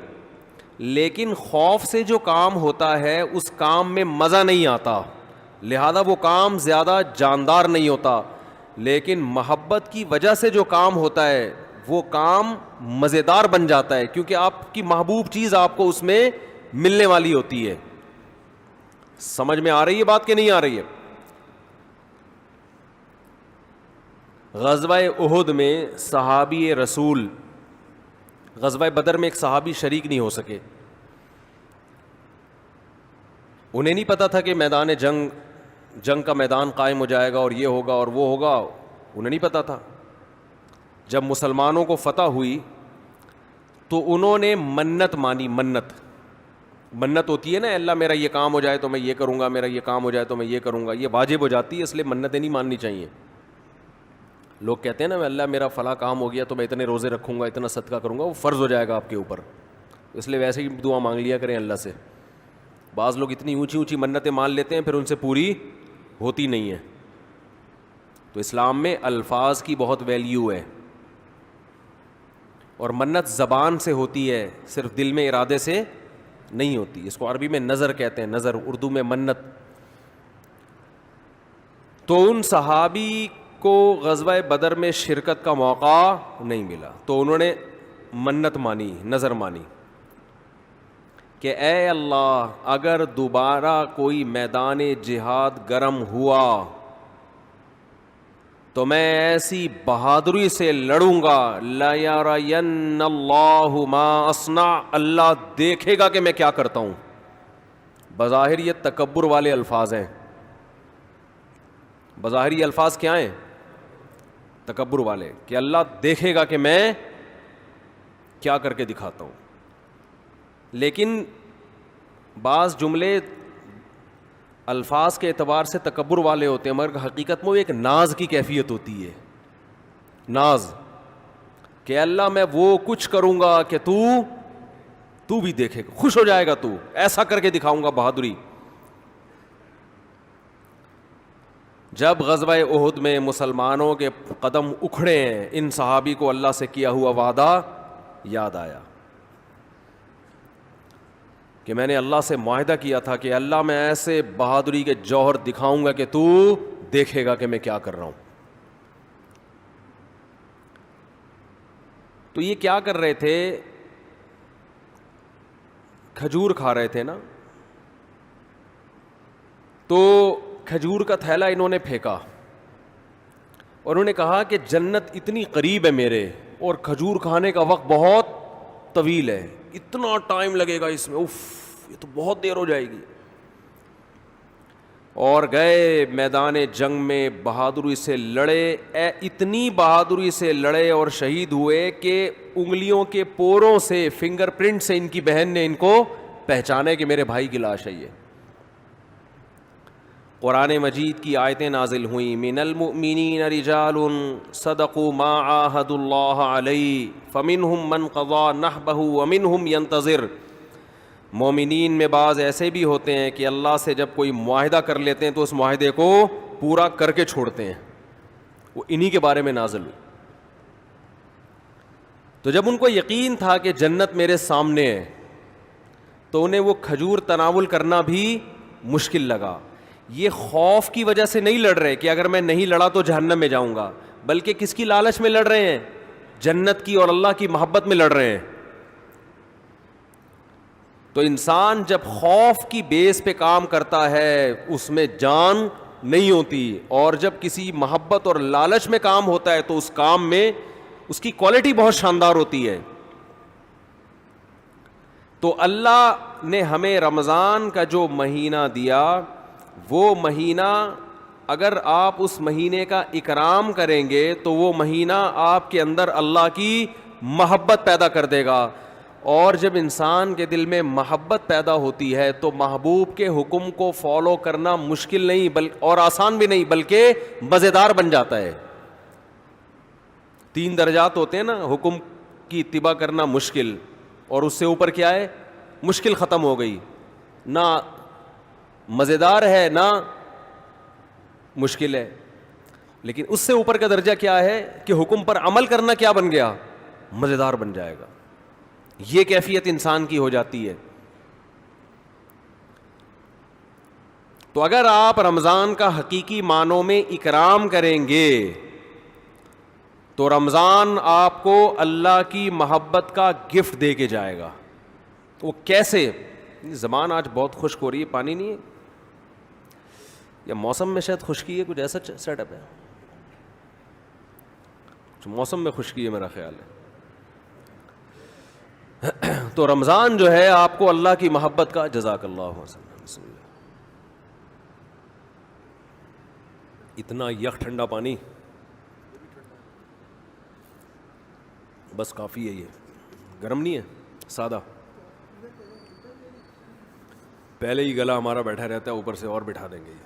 Speaker 1: لیکن خوف سے جو کام ہوتا ہے اس کام میں مزہ نہیں آتا, لہذا وہ کام زیادہ جاندار نہیں ہوتا. لیکن محبت کی وجہ سے جو کام ہوتا ہے وہ کام مزیدار بن جاتا ہے, کیونکہ آپ کی محبوب چیز آپ کو اس میں ملنے والی ہوتی ہے. سمجھ میں آ رہی ہے بات کہ نہیں آ رہی ہے؟ غزوہ احد میں صحابی رسول, غزوہ بدر میں ایک صحابی شریک نہیں ہو سکے. انہیں نہیں پتا تھا کہ میدان جنگ کا میدان قائم ہو جائے گا اور یہ ہوگا اور وہ ہوگا, انہیں نہیں پتا تھا. جب مسلمانوں کو فتح ہوئی تو انہوں نے منت مانی. منت ہوتی ہے نا, اللہ میرا یہ کام ہو جائے تو میں یہ کروں گا, میرا یہ کام ہو جائے تو میں یہ کروں گا. یہ واجب ہو جاتی ہے, اس لیے منتیں نہیں ماننی چاہیے. لوگ کہتے ہیں نا اللہ میرا فلاں کام ہو گیا تو میں اتنے روزے رکھوں گا, اتنا صدقہ کروں گا, وہ فرض ہو جائے گا آپ کے اوپر, اس لیے ویسے ہی دعا مانگ لیا کریں اللہ سے. بعض لوگ اتنی اونچی اونچی منتیں مان لیتے ہیں پھر ان سے پوری ہوتی نہیں ہیں. تو اسلام میں الفاظ کی بہت ویلیو ہے, اور منت زبان سے ہوتی ہے, صرف دل میں ارادے سے نہیں ہوتی. اس کو عربی میں نظر کہتے ہیں, نظر, اردو میں منت. تو ان صحابی کو غزوہ بدر میں شرکت کا موقع نہیں ملا تو انہوں نے منت مانی, نظر مانی کہ اے اللہ اگر دوبارہ کوئی میدان جہاد گرم ہوا تو میں ایسی بہادری سے لڑوں گا, لَيَرَيَنَّ اللَّهُ مَا أَصْنَعُ, اللہ دیکھے گا کہ میں کیا کرتا ہوں. بظاہر یہ تکبر والے الفاظ ہیں, بظاہر یہ الفاظ کیا ہیں؟ تکبر والے, کہ اللہ دیکھے گا کہ میں کیا کر کے دکھاتا ہوں. لیکن بعض جملے الفاظ کے اعتبار سے تکبر والے ہوتے ہیں, مگر حقیقت میں وہ ایک ناز کی کیفیت ہوتی ہے. ناز, کہ اللہ میں وہ کچھ کروں گا کہ تو بھی دیکھے گا, خوش ہو جائے گا, تو ایسا کر کے دکھاؤں گا بہادری. جب غزوہ احد میں مسلمانوں کے قدم اکھڑے ہیں, ان صحابی کو اللہ سے کیا ہوا وعدہ یاد آیا کہ میں نے اللہ سے معاہدہ کیا تھا کہ اللہ میں ایسے بہادری کے جوہر دکھاؤں گا کہ تو دیکھے گا کہ میں کیا کر رہا ہوں. تو یہ کیا کر رہے تھے؟ کھجور کھا رہے تھے نا, تو کھجور کا تھیلا انہوں نے پھینکا اور انہوں نے کہا کہ جنت اتنی قریب ہے میرے, اور کھجور کھانے کا وقت بہت طویل ہے, اتنا ٹائم لگے گا اس میں, اف یہ تو بہت دیر ہو جائے گی. اور گئے میدان جنگ میں, بہادری سے لڑے, اتنی بہادری سے لڑے اور شہید ہوئے کہ انگلیوں کے پوروں سے, فنگر پرنٹ سے ان کی بہن نے ان کو پہچانے کہ میرے بھائی کی لاش ہے یہ. قرآن مجید کی آیتیں نازل ہوئیں, من المؤمنین رجال صدقوا ما عاہدوا اللہ علیہ فمنہم من قضى نحبہ ومنہم ینتظر. مومنین میں بعض ایسے بھی ہوتے ہیں کہ اللہ سے جب کوئی معاہدہ کر لیتے ہیں تو اس معاہدے کو پورا کر کے چھوڑتے ہیں, وہ انہی کے بارے میں نازل ہوئی. تو جب ان کو یقین تھا کہ جنت میرے سامنے ہے تو انہیں وہ کھجور تناول کرنا بھی مشکل لگا. یہ خوف کی وجہ سے نہیں لڑ رہے کہ اگر میں نہیں لڑا تو جہنم میں جاؤں گا, بلکہ کس کی لالچ میں لڑ رہے ہیں؟ جنت کی اور اللہ کی محبت میں لڑ رہے ہیں. تو انسان جب خوف کی بیس پہ کام کرتا ہے اس میں جان نہیں ہوتی, اور جب کسی محبت اور لالچ میں کام ہوتا ہے تو اس کام میں اس کی کوالٹی بہت شاندار ہوتی ہے. تو اللہ نے ہمیں رمضان کا جو مہینہ دیا, وہ مہینہ اگر آپ اس مہینے کا اکرام کریں گے تو وہ مہینہ آپ کے اندر اللہ کی محبت پیدا کر دے گا. اور جب انسان کے دل میں محبت پیدا ہوتی ہے تو محبوب کے حکم کو فالو کرنا مشکل نہیں اور آسان بھی نہیں, بلکہ مزیدار بن جاتا ہے. 3 درجات ہوتے ہیں نا, حکم کی اتباع کرنا مشکل, اور اس سے اوپر کیا ہے, مشکل ختم ہو گئی, نہ مزیدار ہے نہ مشکل ہے. لیکن اس سے اوپر کا درجہ کیا ہے کہ حکم پر عمل کرنا کیا بن گیا, مزیدار بن جائے گا. یہ کیفیت انسان کی ہو جاتی ہے. تو اگر آپ رمضان کا حقیقی معنوں میں اکرام کریں گے تو رمضان آپ کو اللہ کی محبت کا گفٹ دے کے جائے گا. وہ کیسے؟ زبان آج بہت خشک ہو رہی ہے, پانی نہیں ہے یا موسم میں شاید خشکی ہے, کچھ ایسا سیٹ اپ ہے, موسم میں خشکی ہے میرا خیال ہے. تو رمضان جو ہے آپ کو اللہ کی محبت کا, جزاک اللہ بسم اللہ, اتنا یک ٹھنڈا پانی بس کافی ہے, یہ گرم نہیں ہے, سادہ. پہلے ہی گلا ہمارا بیٹھا رہتا ہے, اوپر سے اور بٹھا دیں گے یہ.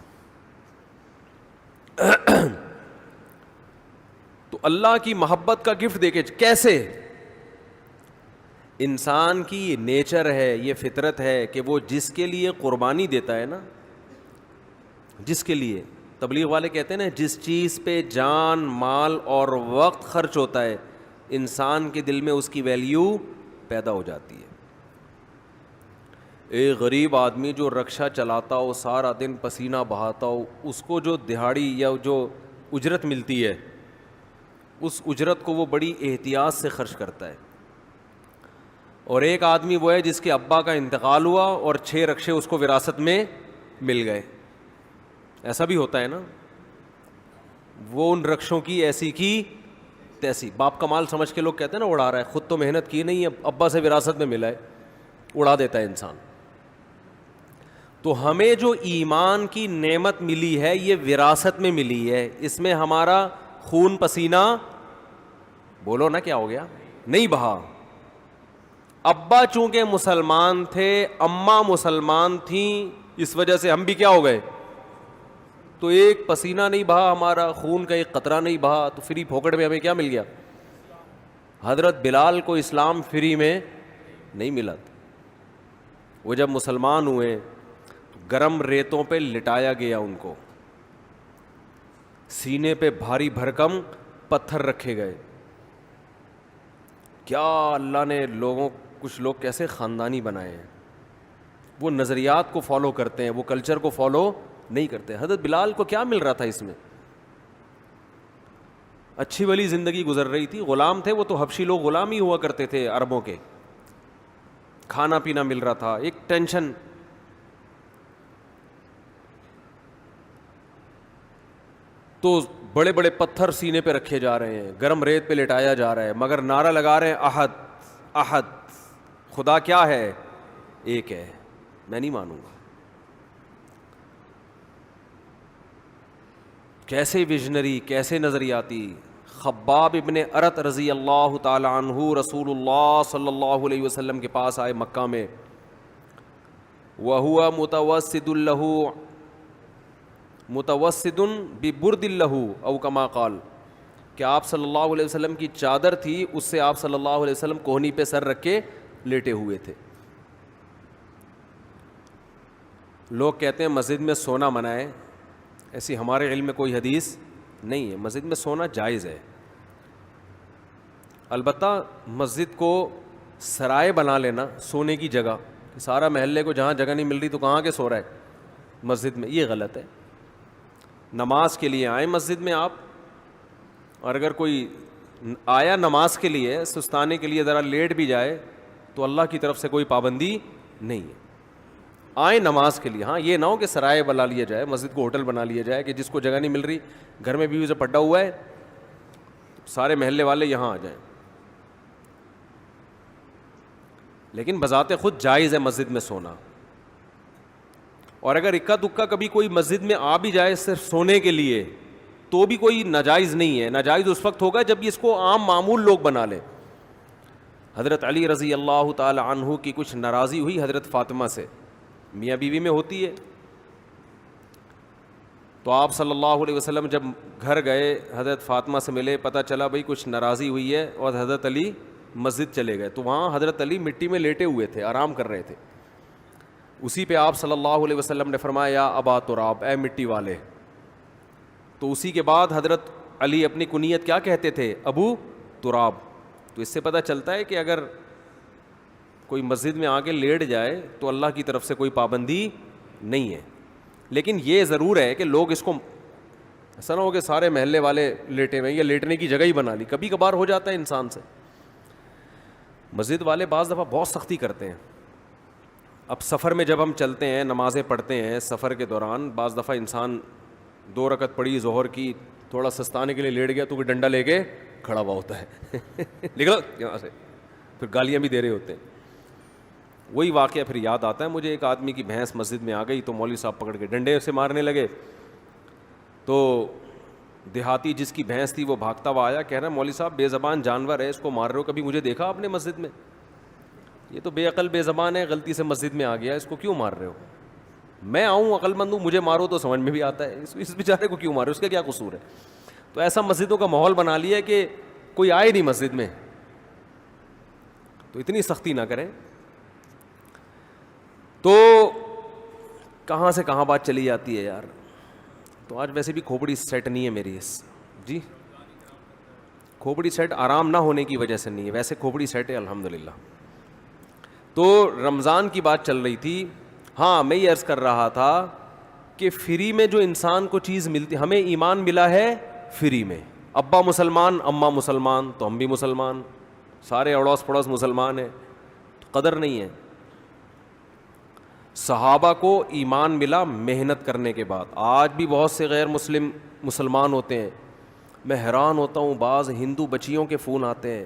Speaker 1: تو اللہ کی محبت کا گفٹ دے کے کیسے؟ انسان کی یہ نیچر ہے, یہ فطرت ہے کہ وہ جس کے لیے قربانی دیتا ہے نا, جس کے لیے, تبلیغ والے کہتے ہیں نا, جس چیز پہ جان مال اور وقت خرچ ہوتا ہے انسان کے دل میں اس کی ویلیو پیدا ہو جاتی ہے. ایک غریب آدمی جو رکشہ چلاتا ہو, سارا دن پسینہ بہاتا ہو, اس کو جو دہاڑی یا جو اجرت ملتی ہے اس اجرت کو وہ بڑی احتیاط سے خرچ کرتا ہے. اور ایک آدمی وہ ہے جس کے ابا کا انتقال ہوا اور 6 رکشے اس کو وراثت میں مل گئے. ایسا بھی ہوتا ہے نا, وہ ان رکشوں کی ایسی کی تیسی, باپ کا مال سمجھ کے لوگ کہتے ہیں نا اڑا رہا ہے, خود تو محنت کی نہیں ہے, ابا سے وراثت میں ملا ہے, اڑا دیتا ہے انسان. تو ہمیں جو ایمان کی نعمت ملی ہے یہ وراثت میں ملی ہے, اس میں ہمارا خون پسینہ, بولو نا کیا ہو گیا, نہیں بہا. ابا چونکہ مسلمان تھے, اماں مسلمان تھیں, اس وجہ سے ہم بھی کیا ہو گئے, تو ایک پسینہ نہیں بہا ہمارا, خون کا ایک قطرہ نہیں بہا, تو فری پھوکٹ میں ہمیں کیا مل گیا. حضرت بلال کو اسلام فری میں نہیں ملا. وہ جب مسلمان ہوئے تو گرم ریتوں پہ لٹایا گیا, ان کو سینے پہ بھاری بھرکم پتھر رکھے گئے. کیا اللہ نے لوگوں, کچھ لوگ کیسے خاندانی بنائے ہیں, وہ نظریات کو فالو کرتے ہیں, وہ کلچر کو فالو نہیں کرتے. حضرت بلال کو کیا مل رہا تھا اس میں, اچھی والی زندگی گزر رہی تھی, غلام تھے وہ, تو حبشی لوگ غلام ہی ہوا کرتے تھے عربوں کے, کھانا پینا مل رہا تھا, ایک ٹینشن. تو بڑے بڑے پتھر سینے پہ رکھے جا رہے ہیں, گرم ریت پہ لٹایا جا رہا ہے, مگر نعرہ لگا رہے ہیں احد احد, خدا کیا ہے, ایک ہے, میں نہیں مانوں گا. کیسے ویژنری, کیسے نظریاتی. خباب ابن ارت رضی اللہ تعالی عنہ رسول اللہ صلی اللہ علیہ وسلم کے پاس آئے مکہ میں, وَهُوَ مُتَوَسِّدٌ لَهُ متوسد ببرد لہ او کما قال, کہ آپ صلی اللہ علیہ وسلم کی چادر تھی, اس سے آپ صلی اللہ علیہ وسلم کوہنی پہ سر رکھ کے لیٹے ہوئے تھے. لوگ کہتے ہیں مسجد میں سونا منع ہے, ایسی ہمارے علم میں کوئی حدیث نہیں ہے. مسجد میں سونا جائز ہے, البتہ مسجد کو سرائے بنا لینا سونے کی جگہ, سارا محلے کو جہاں جگہ نہیں مل رہی تو کہاں کے سو رہا ہے مسجد میں, یہ غلط ہے. نماز کے لیے آئیں مسجد میں آپ, اور اگر کوئی آیا نماز کے لیے سستانے کے لیے ذرا لیٹ بھی جائے تو اللہ کی طرف سے کوئی پابندی نہیں ہے, آئیں نماز کے لیے. ہاں یہ نہ ہو کہ سرائے بنا لیا جائے, مسجد کو ہوٹل بنا لیا جائے کہ جس کو جگہ نہیں مل رہی, گھر میں بیوی سے پڑا ہوا ہے, سارے محلے والے یہاں آ جائیں. لیکن بذات خود جائز ہے مسجد میں سونا. اور اگر اکا دکا کبھی کوئی مسجد میں آ بھی جائے صرف سونے کے لیے تو بھی کوئی ناجائز نہیں ہے. ناجائز اس وقت ہوگا جب اس کو عام معمول لوگ بنا لیں. حضرت علی رضی اللہ تعالی عنہ کی کچھ ناراضی ہوئی حضرت فاطمہ سے, میاں بیوی میں ہوتی ہے, تو آپ صلی اللہ علیہ وسلم جب گھر گئے حضرت فاطمہ سے ملے, پتہ چلا بھئی کچھ ناراضی ہوئی ہے, اور حضرت علی مسجد چلے گئے. تو وہاں حضرت علی مٹی میں لیٹے ہوئے تھے, آرام کر رہے تھے. اسی پہ آپ صلی اللہ علیہ وسلم نے فرمایا یا ابا تراب, اے مٹی والے. تو اسی کے بعد حضرت علی اپنی کنیت کیا کہتے تھے؟ ابو تراب. تو اس سے پتہ چلتا ہے کہ اگر کوئی مسجد میں آ کے لیٹ جائے تو اللہ کی طرف سے کوئی پابندی نہیں ہے. لیکن یہ ضرور ہے کہ لوگ اس کو ایسا نہ ہو کہ سارے محلے والے لیٹے ہوئے یا لیٹنے کی جگہ ہی بنا لی. کبھی کبھار ہو جاتا ہے انسان سے. مسجد والے بعض دفعہ بہت سختی کرتے ہیں. اب سفر میں جب ہم چلتے ہیں, نمازیں پڑھتے ہیں سفر کے دوران, بعض دفعہ انسان 2 رکعت پڑھی ظہر کی, تھوڑا سستانے کے لیے لیٹ گیا تو کوئی ڈنڈا لے کے کھڑا ہوا ہوتا ہے نکلو یہاں سے, پھر گالیاں بھی دے رہے ہوتے ہیں. وہی واقعہ پھر یاد آتا ہے مجھے, ایک آدمی کی بھینس مسجد میں آ گئی تو مولوی صاحب پکڑ کے ڈنڈے سے مارنے لگے. تو دیہاتی جس کی بھینس تھی وہ بھاگتا ہوا آیا, کہہ رہا مولوی صاحب بے زبان جانور ہے, اس کو مار رہے ہو, کبھی مجھے دیکھا آپ نے مسجد میں؟ یہ تو بے عقل بے زبان ہے, غلطی سے مسجد میں آ گیا, اس کو کیوں مار رہے ہو؟ میں آؤں عقل مند ہوں, مجھے مارو تو سمجھ میں بھی آتا ہے, اس بیچارے کو کیوں مارے, اس کا کیا قصور ہے؟ تو ایسا مسجدوں کا ماحول بنا لیا ہے کہ کوئی آئے نہیں مسجد میں. تو اتنی سختی نہ کریں. تو کہاں سے کہاں بات چلی جاتی ہے یار. تو آج ویسے بھی کھوپڑی سیٹ نہیں ہے میری اس جی, کھوپڑی سیٹ آرام نہ ہونے کی وجہ سے نہیں ہے, ویسے کھوپڑی سیٹ ہے الحمدللہ. تو رمضان کی بات چل رہی تھی. ہاں میں یہ عرض کر رہا تھا کہ فری میں جو انسان کو چیز ملتی, ہمیں ایمان ملا ہے فری میں. ابا مسلمان اماں مسلمان تو ہم بھی مسلمان, سارے اڑوس پڑوس مسلمان ہیں, قدر نہیں ہے. صحابہ کو ایمان ملا محنت کرنے کے بعد. آج بھی بہت سے غیر مسلمان ہوتے ہیں. میں حیران ہوتا ہوں, بعض ہندو بچیوں کے فون آتے ہیں,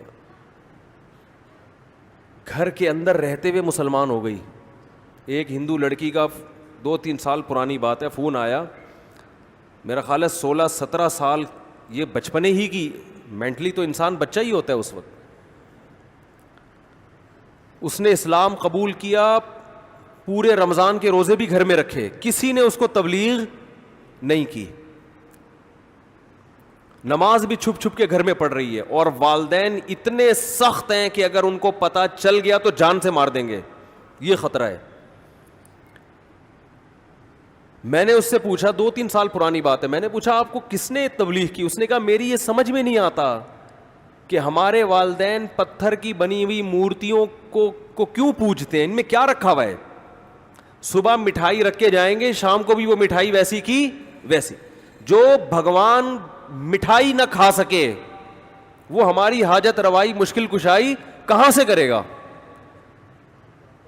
Speaker 1: گھر کے اندر رہتے ہوئے مسلمان ہو گئی. ایک ہندو لڑکی کا 2-3 سال پرانی بات ہے, فون آیا, میرا خیال ہے 16-17 سال, یہ بچپنے ہی کی, مینٹلی تو انسان بچہ ہی ہوتا ہے اس وقت. اس نے اسلام قبول کیا, پورے رمضان کے روزے بھی گھر میں رکھے, کسی نے اس کو تبلیغ نہیں کی, نماز بھی چھپ چھپ کے گھر میں پڑھ رہی ہے. اور والدین اتنے سخت ہیں کہ اگر ان کو پتہ چل گیا تو جان سے مار دیں گے, یہ خطرہ ہے. میں نے اس سے پوچھا, 2-3 سال پرانی بات ہے, میں نے پوچھا آپ کو کس نے تبلیغ کی؟ اس نے کہا میری یہ سمجھ میں نہیں آتا کہ ہمارے والدین پتھر کی بنی ہوئی مورتیوں کو کیوں پوجتے ہیں, ان میں کیا رکھا ہوا ہے؟ صبح مٹھائی رکھ کے جائیں گے, شام کو بھی وہ مٹھائی ویسی کی ویسی. جو بھگوان مٹھائی نہ کھا سکے وہ ہماری حاجت روائی مشکل کشائی کہاں سے کرے گا؟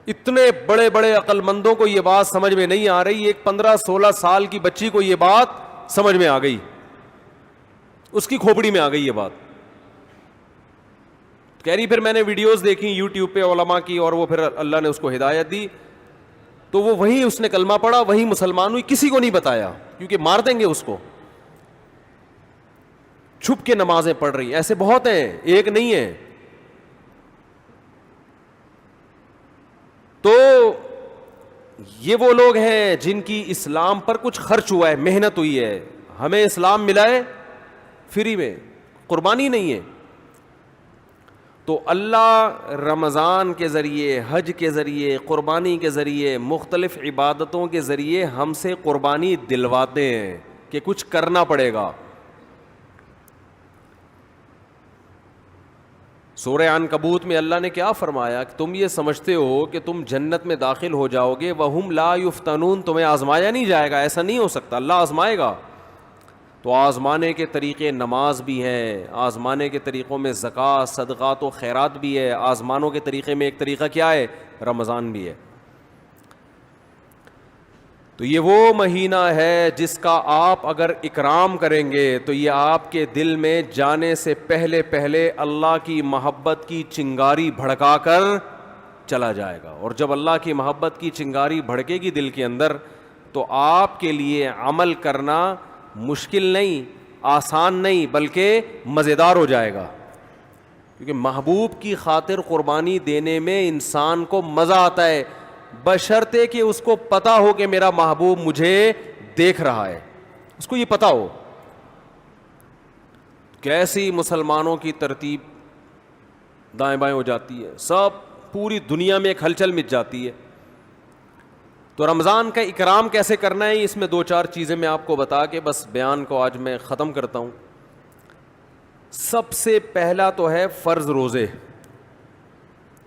Speaker 1: اتنے بڑے بڑے عقل مندوں کو یہ بات سمجھ میں نہیں آ رہی. ایک 15-16 سال کی بچی کو یہ بات سمجھ میں آ گئی, اس کی کھوپڑی میں آ گئی یہ بات. کہہ رہی پھر میں نے ویڈیوز دیکھی یوٹیوب پہ علماء کی, اور وہ پھر اللہ نے اس کو ہدایت دی, تو وہ وہیں اس نے کلمہ پڑھا, وہیں مسلمان ہوئی, کسی کو نہیں بتایا کیونکہ مار دیں گے اس کو. چھپ کے نمازیں پڑھ رہی, ایسے بہت ہیں, ایک نہیں ہے. تو یہ وہ لوگ ہیں جن کی اسلام پر کچھ خرچ ہوا ہے, محنت ہوئی ہے. ہمیں اسلام ملا ہے فری میں, قربانی نہیں ہے. تو اللہ رمضان کے ذریعے, حج کے ذریعے, قربانی کے ذریعے, مختلف عبادتوں کے ذریعے ہم سے قربانی دلواتے ہیں کہ کچھ کرنا پڑے گا. سورہ عنکبوت میں اللہ نے کیا فرمایا کہ تم یہ سمجھتے ہو کہ تم جنت میں داخل ہو جاؤ گے, وَهُمْ لَا يُفْتَنُونَ, تمہیں آزمایا نہیں جائے گا, ایسا نہیں ہو سکتا, اللہ آزمائے گا. تو آزمانے کے طریقے نماز بھی ہیں, آزمانے کے طریقوں میں زکوٰۃ, صدقات و خیرات بھی ہے. آزمانوں کے طریقے میں ایک طریقہ کیا ہے؟ رمضان بھی ہے. تو یہ وہ مہینہ ہے جس کا آپ اگر اکرام کریں گے تو یہ آپ کے دل میں جانے سے پہلے پہلے اللہ کی محبت کی چنگاری بھڑکا کر چلا جائے گا. اور جب اللہ کی محبت کی چنگاری بھڑکے گی دل کے اندر تو آپ کے لیے عمل کرنا مشکل نہیں, آسان نہیں, بلکہ مزیدار ہو جائے گا. کیونکہ محبوب کی خاطر قربانی دینے میں انسان کو مزہ آتا ہے, بشرطے کہ اس کو پتا ہو کہ میرا محبوب مجھے دیکھ رہا ہے. اس کو یہ پتا ہو کیسی مسلمانوں کی ترتیب دائیں بائیں ہو جاتی ہے, سب پوری دنیا میں ایک ہلچل مچ جاتی ہے. تو رمضان کا اکرام کیسے کرنا ہے, اس میں 2-4 چیزیں میں آپ کو بتا کے بس بیان کو آج میں ختم کرتا ہوں. سب سے پہلا تو ہے فرض روزے.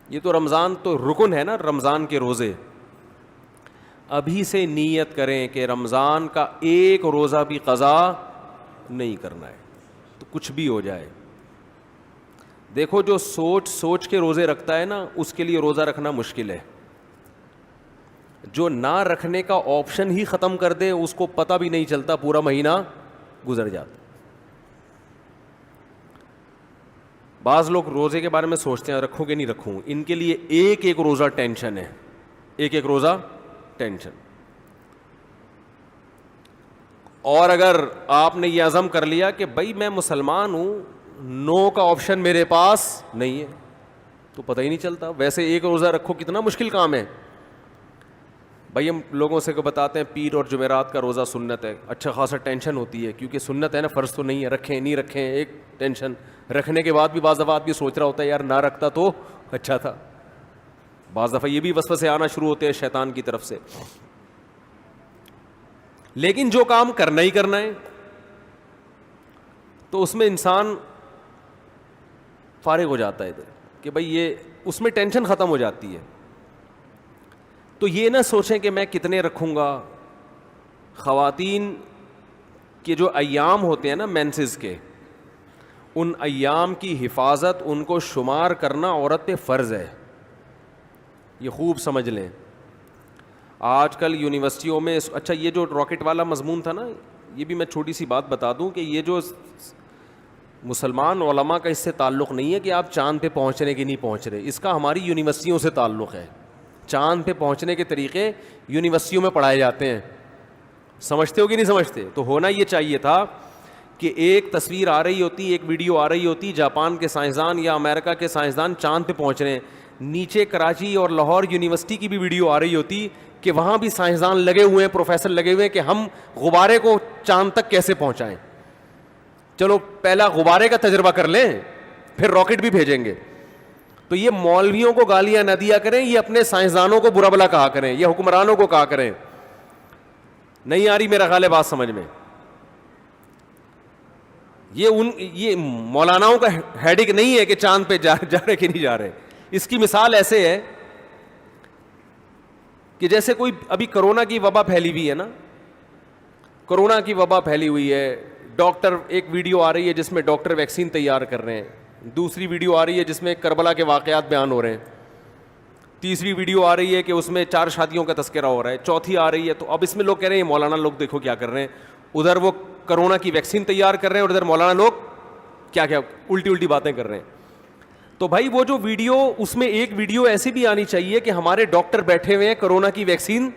Speaker 1: یہ تو رمضان تو رکن ہے نا, رمضان کے روزے. ابھی سے نیت کریں کہ رمضان کا ایک روزہ بھی قضا نہیں کرنا ہے, تو کچھ بھی ہو جائے. دیکھو جو سوچ کے روزے رکھتا ہے نا, اس کے لیے روزہ رکھنا مشکل ہے. جو نہ رکھنے کا آپشن ہی ختم کر دے, اس کو پتہ بھی نہیں چلتا پورا مہینہ گزر جاتا. بعض لوگ روزے کے بارے میں سوچتے ہیں رکھوں کہ نہیں رکھوں, ان کے لیے ایک ایک روزہ ٹینشن ہے, ایک ایک روزہ ٹینشن. اور اگر آپ نے یہ عزم کر لیا کہ بھائی میں مسلمان ہوں, نو کا آپشن میرے پاس نہیں ہے, تو پتہ ہی نہیں چلتا. ویسے ایک روزہ رکھو کتنا مشکل کام ہے بھائی. ہم لوگوں سے کو بتاتے ہیں پیر اور جمعرات کا روزہ سنت ہے, اچھا خاصا ٹینشن ہوتی ہے کیونکہ سنت ہے نا, فرض تو نہیں ہے, رکھیں نہیں رکھیں ایک ٹینشن. رکھنے کے بعد بھی بعض دفعہ بھی سوچ رہا ہوتا ہے یار نہ رکھتا تو اچھا تھا. بعض دفعہ یہ بھی وسوسے آنا شروع ہوتے ہیں شیطان کی طرف سے. لیکن جو کام کرنا ہی کرنا ہے تو اس میں انسان فارغ ہو جاتا ہے کہ بھائی یہ اس میں ٹینشن ختم ہو جاتی ہے. تو یہ نہ سوچیں کہ میں کتنے رکھوں گا. خواتین کے جو ایام ہوتے ہیں نا مینسز کے, ان ایام کی حفاظت, ان کو شمار کرنا عورت پہ فرض ہے. یہ خوب سمجھ لیں. آج کل یونیورسٹیوں میں اچھا یہ جو راکٹ والا مضمون تھا نا, یہ بھی میں چھوٹی سی بات بتا دوں کہ یہ جو مسلمان علماء کا اس سے تعلق نہیں ہے کہ آپ چاند پہ پہنچ رہے کہ نہیں پہنچ رہے, اس کا ہماری یونیورسٹیوں سے تعلق ہے. چاند پہ پہنچنے کے طریقے یونیورسٹیوں میں پڑھائے جاتے ہیں. سمجھتے ہو کہ نہیں سمجھتے؟ تو ہونا یہ چاہیے تھا کہ ایک تصویر آ رہی ہوتی, ایک ویڈیو آ رہی ہوتی, جاپان کے سائنسدان یا امریکہ کے سائنسدان چاند پہ پہنچ رہے ہیں, نیچے کراچی اور لاہور یونیورسٹی کی بھی ویڈیو آ رہی ہوتی کہ وہاں بھی سائنسدان لگے ہوئے ہیں, پروفیسر لگے ہوئے ہیں کہ ہم غبارے کو چاند تک کیسے پہنچائیں. چلو پہلا غبارے کا تجربہ کر لیں, پھر راکٹ بھی بھیجیں گے. تو یہ مولویوں کو گالیاں نہ دیا کریں, یہ اپنے سائنسدانوں کو برا بلا کہا کریں, یہ حکمرانوں کو کہا کریں. نہیں آ رہی میرا خیال ہے بات سمجھ میں؟ یہ مولاناؤں کا ہیڈک نہیں ہے کہ چاند پہ جا رہے کہ نہیں جا رہے. اس کی مثال ایسے ہے کہ جیسے کوئی ابھی کرونا کی وبا پھیلی ہوئی ہے نا, کرونا کی وبا پھیلی ہوئی ہے, ڈاکٹر ایک ویڈیو آ رہی ہے جس میں ڈاکٹر ویکسین تیار کر رہے ہیں, دوسری ویڈیو آ رہی ہے جس میں کربلا کے واقعات بیان ہو رہے ہیں, تیسری ویڈیو آ رہی ہے کہ اس میں 4 شادیوں کا تذکرہ ہو رہا ہے, چوتھی آ رہی ہے. تو اب اس میں لوگ کہہ رہے ہیں مولانا لوگ دیکھو کیا کر رہے ہیں, ادھر وہ کرونا کی ویکسین تیار کر رہے ہیں اور ادھر مولانا لوگ کیا کیا الٹی باتیں کر رہے ہیں. تو بھائی وہ جو ویڈیو, اس میں ایک ویڈیو ایسی بھی آنی چاہیے کہ ہمارے ڈاکٹر بیٹھے ہوئے ہیں کرونا کی ویکسین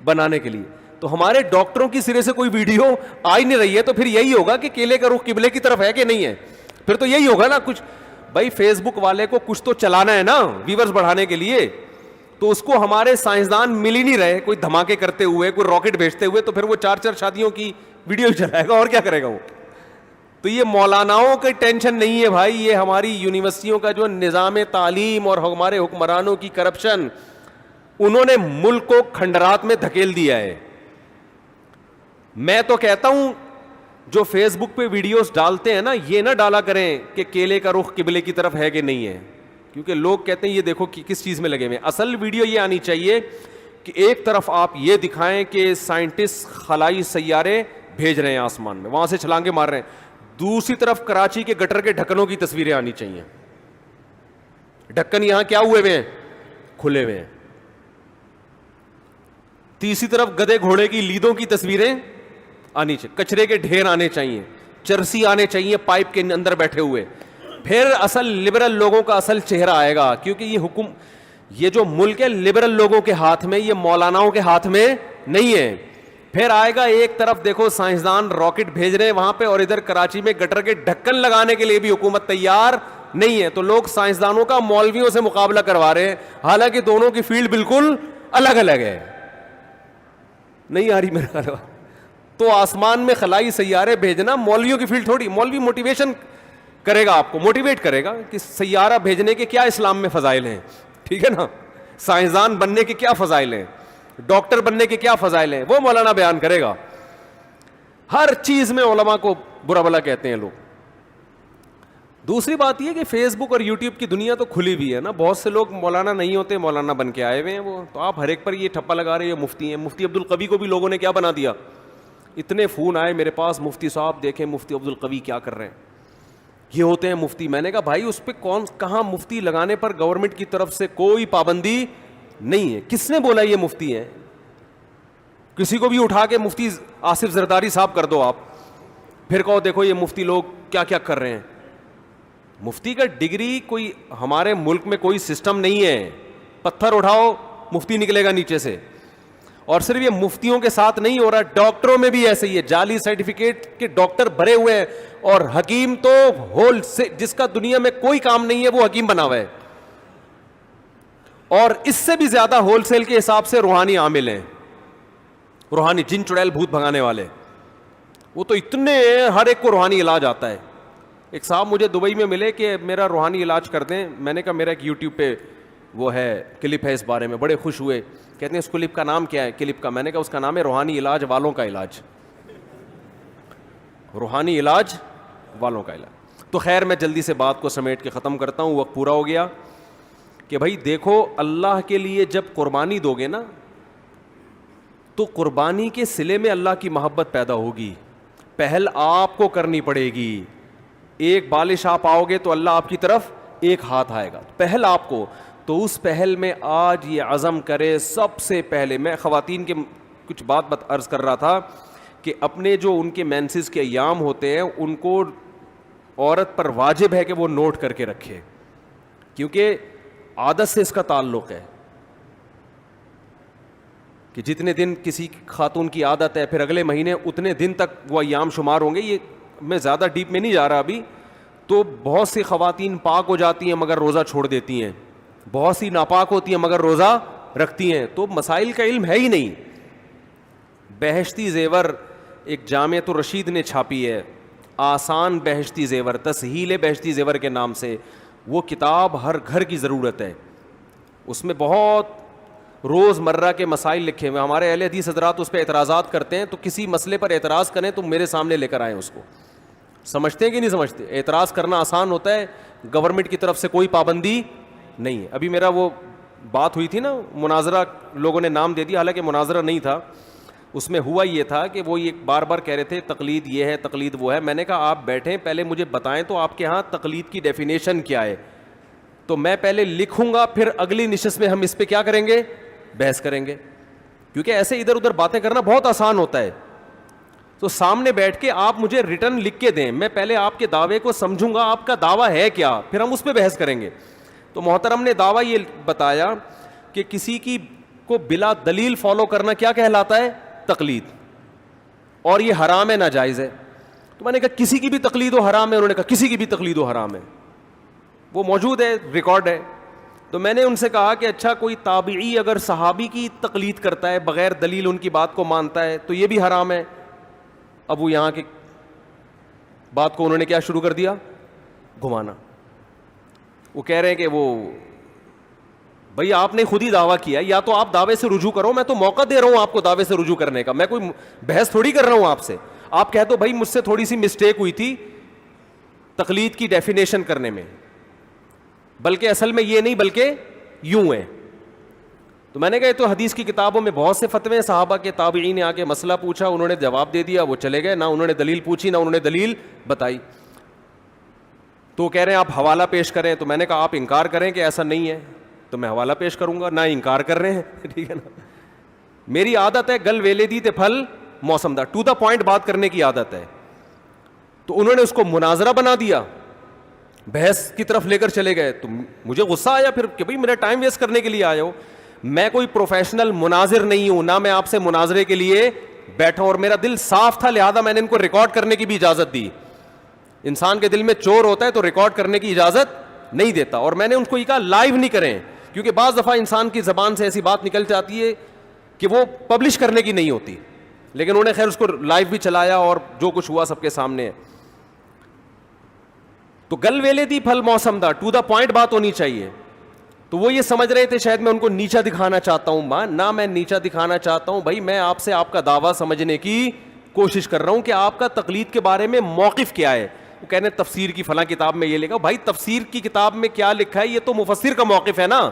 Speaker 1: بنانے کے لیے. تو ہمارے ڈاکٹروں کی سرے سے کوئی ویڈیو آ ہی نہیں رہی ہے, تو پھر یہی ہوگا کہ کیلے کا رخ قبلے کی طرف ہے کہ نہیں ہے, پھر تو یہی ہوگا نا کچھ. بھائی فیس بک والے کو کچھ تو چلانا ہے نا ویورز بڑھانے کے لیے, تو اس کو ہمارے سائنسدان مل ہی نہیں رہے, کوئی دھماکے کرتے ہوئے, کوئی راکٹ بھیجتے ہوئے, تو پھر وہ 4 شادیوں کی ویڈیو چلائے گا اور کیا کرے گا وہ. تو یہ مولاناؤں کی ٹینشن نہیں ہے بھائی, یہ ہماری یونیورسٹیوں کا جو نظام تعلیم اور ہمارے حکمرانوں کی کرپشن, انہوں نے ملک کو کھنڈرات میں دھکیل دیا ہے. میں تو کہتا ہوں جو فیس بک پہ ویڈیوز ڈالتے ہیں نا, یہ نہ ڈالا کریں کہ کیلے کا رخ قبلے کی طرف ہے کہ نہیں ہے, کیونکہ لوگ کہتے ہیں یہ دیکھو کس چیز میں لگے ہوئے. اصل ویڈیو یہ آنی چاہیے کہ ایک طرف آپ یہ دکھائیں کہ سائنٹسٹ خلائی سیارے بھیج رہے ہیں آسمان میں, وہاں سے چھلانگے مار رہے ہیں, دوسری طرف کراچی کے گٹر کے ڈھکنوں کی تصویریں آنی چاہیے. ڈھکن یہاں کیا ہوئے ہوئے ہیں, کھلے ہوئے ہیں. تیسری طرف گدے گھوڑے کی لیدوں کی تصویریں آنی چاہیے, کچرے کے ڈھیر آنے چاہیے, چرسی آنے چاہیے پائپ کے اندر بیٹھے ہوئے. پھر اصل لبرل لوگوں کا اصل چہرہ آئے گا, کیونکہ یہ جو ملک ہے لبرل لوگوں کے ہاتھ میں, یہ مولاناؤں کے ہاتھ میں نہیں ہے. پھر آئے گا ایک طرف دیکھو سائنسدان راکٹ بھیج رہے ہیں وہاں پہ, اور ادھر کراچی میں گٹر کے ڈھکن لگانے کے لیے بھی حکومت تیار نہیں ہے. تو لوگ سائنسدانوں کا مولویوں سے مقابلہ کروا رہے ہیں, حالانکہ دونوں کی فیلڈ بالکل الگ الگ ہے. نہیں آ رہی میرا خیال. تو آسمان میں خلائی سیارے بھیجنا مولویوں کی فیلڈ تھوڑی. مولوی موٹیویشن کرے گا, آپ کو موٹیویٹ کرے گا کہ سیارہ بھیجنے کے کیا اسلام میں فضائل ہیں, ٹھیک ہے نا, سائنسدان بننے کے کیا فضائل ہیں, ڈاکٹر بننے کے کیا فضائل ہیں, وہ مولانا بیان کرے گا. ہر چیز میں علماء کو برا بھلا کہتے ہیں لوگ. دوسری بات یہ کہ فیس بک اور یوٹیوب کی دنیا تو کھلی بھی ہے نا, بہت سے لوگ مولانا نہیں ہوتے, مولانا بن کے آئے ہوئے ہیں وہ, تو آپ ہر ایک پر یہ ٹھپا لگا رہے ہیں مفتی ہیں. مفتی عبدالقوی کو بھی لوگوں نے کیا بنا دیا, اتنے فون آئے میرے پاس, مفتی صاحب دیکھیں مفتی عبدالقوی کیا کر رہے ہیں, یہ ہوتے ہیں مفتی. میں نے کہا بھائی اس پہ کہاں مفتی لگانے پر گورنمنٹ کی طرف سے کوئی پابندی نہیں ہے. کس نے بولا یہ مفتی ہیں؟ کسی کو بھی اٹھا کے مفتی آصف زرداری صاحب کر دو آپ, پھر کہو دیکھو یہ مفتی لوگ کیا کیا کر رہے ہیں. مفتی کا ڈگری کوئی ہمارے ملک میں کوئی سسٹم نہیں ہے, پتھر اٹھاؤ مفتی نکلے گا نیچے سے. اور صرف یہ مفتیوں کے ساتھ نہیں ہو رہا, ڈاکٹروں میں بھی ایسے ہی ہے, جعلی سرٹیفکیٹ کے ڈاکٹر بھرے ہوئے ہیں. اور حکیم تو ہول سے, جس کا دنیا میں کوئی کام نہیں ہے وہ حکیم بنا ہوا ہے. اور اس سے بھی زیادہ ہول سیل کے حساب سے روحانی عامل ہیں, روحانی جن چڑیل بھوت بھگانے والے, وہ تو اتنے ہر ایک کو روحانی علاج آتا ہے. ایک صاحب مجھے دبئی میں ملے کہ میرا روحانی علاج کر دیں. میں نے کہا میرا ایک یوٹیوب پہ وہ ہے کلپ ہے اس بارے میں, بڑے خوش ہوئے, کہتے ہیں اس کلپ کا نام کیا ہے کلپ کا. میں نے کہا اس کا نام ہے روحانی علاج والوں کا علاج, روحانی علاج والوں کا علاج. تو خیر میں جلدی سے بات کو سمیٹ کے ختم کرتا ہوں, وقت پورا ہو گیا. کہ بھائی دیکھو اللہ کے لیے جب قربانی دو گے نا تو قربانی کے صلے میں اللہ کی محبت پیدا ہوگی. پہل آپ کو کرنی پڑے گی. ایک بالش آپ آؤ گے تو اللہ آپ کی طرف ایک ہاتھ آئے گا, پہل آپ کو. تو اس پہل میں آج یہ عزم کرے سب سے پہلے. میں خواتین کے کچھ بات عرض کر رہا تھا کہ اپنے جو ان کے مینسز کے ایام ہوتے ہیں ان کو عورت پر واجب ہے کہ وہ نوٹ کر کے رکھے, کیونکہ عادت سے اس کا تعلق ہے کہ جتنے دن کسی خاتون کی عادت ہے پھر اگلے مہینے اتنے دن تک وہ ایام شمار ہوں گے. یہ میں زیادہ ڈیپ میں نہیں جا رہا ابھی. تو بہت سی خواتین پاک ہو جاتی ہیں مگر روزہ چھوڑ دیتی ہیں, بہت سی ناپاک ہوتی ہیں مگر روزہ رکھتی ہیں, تو مسائل کا علم ہے ہی نہیں. بہشتی زیور ایک جامعۃ الرشید نے چھاپی ہے, آسان بہشتی زیور, تسہیل بہشتی زیور کے نام سے. وہ کتاب ہر گھر کی ضرورت ہے. اس میں بہت روز مرہ کے مسائل لکھے ہوئے. ہمارے اہل حدیث حضرات اس پہ اعتراضات کرتے ہیں, تو کسی مسئلے پر اعتراض کریں تو میرے سامنے لے کر آئیں اس کو. سمجھتے ہیں کہ نہیں سمجھتے؟ اعتراض کرنا آسان ہوتا ہے, گورنمنٹ کی طرف سے کوئی پابندی نہیں ہے. ابھی میرا وہ بات ہوئی تھی نا, مناظرہ لوگوں نے نام دے دیا, حالانکہ مناظرہ نہیں تھا. اس میں ہوا یہ تھا کہ وہ یہ بار بار کہہ رہے تھے تقلید یہ ہے تقلید وہ ہے. میں نے کہا آپ بیٹھیں پہلے مجھے بتائیں تو آپ کے ہاں تقلید کی ڈیفینیشن کیا ہے, تو میں پہلے لکھوں گا, پھر اگلی نشست میں ہم اس پہ کیا کریں گے, بحث کریں گے. کیونکہ ایسے ادھر ادھر باتیں کرنا بہت آسان ہوتا ہے. تو سامنے بیٹھ کے آپ مجھے ریٹرن لکھ کے دیں, میں پہلے آپ کے دعوے کو سمجھوں گا آپ کا دعویٰ ہے کیا, پھر ہم اس پہ بحث کریں گے. تو محترم نے دعویٰ یہ بتایا کہ کسی کی کو بلا دلیل فالو کرنا کیا کہلاتا ہے, تقلید, اور یہ حرام ہے, ناجائز ہے. تو میں نے کہا کسی کی بھی تقلید و حرام ہے؟ انہوں نے کہا کسی کی بھی تقلید و حرام ہے. وہ موجود ہے, ریکارڈ ہے. تو میں نے ان سے کہا کہ اچھا کوئی تابعی اگر صحابی کی تقلید کرتا ہے, بغیر دلیل ان کی بات کو مانتا ہے, تو یہ بھی حرام ہے. اب وہ یہاں کی بات کو انہوں نے کیا شروع کر دیا, گھمانا. وہ کہہ رہے ہیں کہ وہ بھئی آپ نے خود ہی دعویٰ کیا, یا تو آپ دعوے سے رجوع کرو, میں تو موقع دے رہا ہوں آپ کو دعوے سے رجوع کرنے کا, میں کوئی بحث تھوڑی کر رہا ہوں آپ سے. آپ کہہ دو بھائی مجھ سے تھوڑی سی مسٹیک ہوئی تھی تقلید کی ڈیفینیشن کرنے میں, بلکہ اصل میں یہ نہیں بلکہ یوں ہے. تو میں نے کہا تو حدیث کی کتابوں میں بہت سے فتوے, صحابہ کے تابعین نے آ کے مسئلہ پوچھا, انہوں نے جواب دے دیا, وہ چلے گئے, نہ انہوں نے دلیل پوچھی نہ انہوں نے دلیل بتائی. تو کہہ رہے ہیں آپ حوالہ پیش کریں, تو میں نے کہا آپ انکار کریں کہ ایسا نہیں ہے تو میں حوالہ پیش کروں گا, نہ انکار کر رہے ہیں, ٹھیک ہے نا. میری عادت ہے گل ویلے دی تے پھل موسم دا, ٹو دا پوائنٹ بات کرنے کی عادت ہے. تو انہوں نے اس کو مناظرہ بنا دیا, بحث کی طرف لے کر چلے گئے. تو مجھے غصہ آیا پھر کہ بھئی میرا ٹائم ویسٹ کرنے کے لیے آئے ہو. میں کوئی پروفیشنل مناظر نہیں ہوں, نہ میں آپ سے مناظرے کے لیے بیٹھا ہوں, اور میرا دل صاف تھا, لہذا میں نے ان کو ریکارڈ کرنے کی بھی اجازت دی. انسان کے دل میں چور ہوتا ہے تو ریکارڈ کرنے کی اجازت نہیں دیتا, اور میں نے ان کو یہ کہا لائیو نہیں کریں, کیونکہ بعض دفعہ انسان کی زبان سے ایسی بات نکل جاتی ہے کہ وہ پبلش کرنے کی نہیں ہوتی. لیکن انہوں نے خیر اس کو لائیو بھی چلایا اور جو کچھ ہوا سب کے سامنے ہے. تو گل ویلے دی پھل موسم دا, ٹو دا پوائنٹ بات ہونی چاہیے. تو وہ یہ سمجھ رہے تھے شاید میں ان کو نیچا دکھانا چاہتا ہوں. ماں نہ میں نیچا دکھانا چاہتا ہوں بھائی, میں آپ سے آپ کا دعویٰ سمجھنے کی کوشش کر رہا ہوں کہ آپ کا تقلید کے بارے میں موقف کیا ہے. وہ کہنے تفسیر کی فلاں کتاب میں یہ لکھا. بھائی تفسیر کی کتاب میں کیا لکھا ہے یہ تو مفسر کا موقف ہے نا.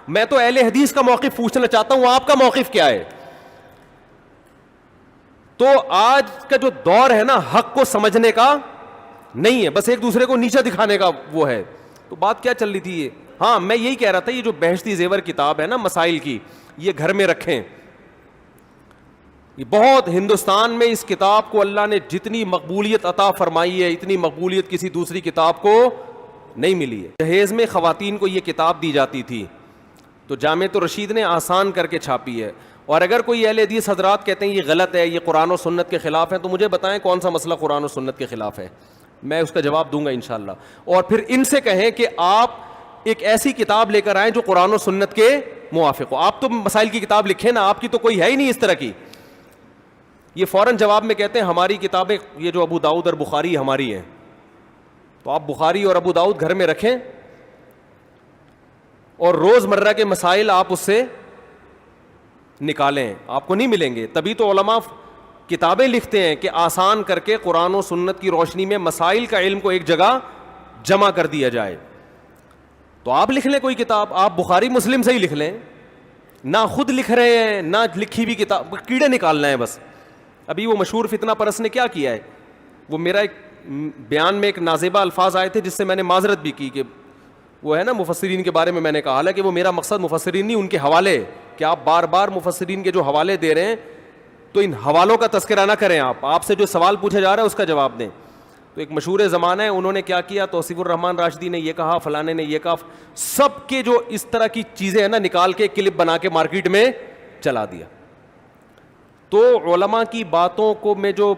Speaker 1: میں تو اہل حدیث کا موقف پوچھنا چاہتا ہوں, آپ کا موقف کیا ہے. تو آج کا جو دور ہے نا حق کو سمجھنے کا نہیں ہے, بس ایک دوسرے کو نیچا دکھانے کا وہ ہے. تو بات کیا چل رہی تھی یہ, ہاں میں یہی کہہ رہا تھا یہ جو بہشتی زیور کتاب ہے نا مسائل کی, یہ گھر میں رکھیں. یہ بہت ہندوستان میں اس کتاب کو اللہ نے جتنی مقبولیت عطا فرمائی ہے اتنی مقبولیت کسی دوسری کتاب کو نہیں ملی ہے. جہیز میں خواتین کو یہ کتاب دی جاتی تھی تو جامعۃ الرشید نے آسان کر کے چھاپی ہے. اور اگر کوئی اہل حدیث حضرات کہتے ہیں یہ غلط ہے, یہ قرآن و سنت کے خلاف ہے, تو مجھے بتائیں کون سا مسئلہ قرآن و سنت کے خلاف ہے, میں اس کا جواب دوں گا انشاءاللہ. اور پھر ان سے کہیں کہ آپ ایک ایسی کتاب لے کر آئیں جو قرآن و سنت کے موافق ہو. آپ تو مسائل کی کتاب لکھیں نا, آپ کی تو کوئی ہے ہی نہیں اس طرح کی. یہ فوراً جواب میں کہتے ہیں ہماری کتابیں یہ جو ابو داؤد اور بخاری ہماری ہیں. تو آپ بخاری اور ابو داؤد گھر میں رکھیں اور روز مرہ کے مسائل آپ اس سے نکالیں, آپ کو نہیں ملیں گے. تبھی تو علماء کتابیں لکھتے ہیں کہ آسان کر کے قرآن و سنت کی روشنی میں مسائل کا علم کو ایک جگہ جمع کر دیا جائے. تو آپ لکھ لیں کوئی کتاب, آپ بخاری مسلم سے ہی لکھ لیں, نہ خود لکھ رہے ہیں نہ لکھی ہوئی کتاب, کیڑے نکالنا ہے بس. ابھی وہ مشہور فتنہ پرست نے کیا کیا ہے, وہ میرا ایک بیان میں ایک نازیبہ الفاظ آئے تھے جس سے میں نے معذرت بھی کی کہ وہ ہے نا مفسرین کے بارے میں میں نے کہا, حالانکہ وہ میرا مقصد مفسرین نہیں ان کے حوالے, کہ آپ بار بار مفسرین کے جو حوالے دے رہے ہیں تو ان حوالوں کا تذکرہ نہ کریں, آپ سے جو سوال پوچھا جا رہا ہے اس کا جواب دیں. تو ایک مشہور زمانہ ہے, انہوں نے کیا کیا, توصیف الرحمان راشدی نے یہ کہا, فلانے نے یہ کہا, سب کے جو اس طرح کی چیزیں ہیں نا نکال کے کلپ بنا کے مارکیٹ میں چلا دیا. تو علماء کی باتوں کو میں جو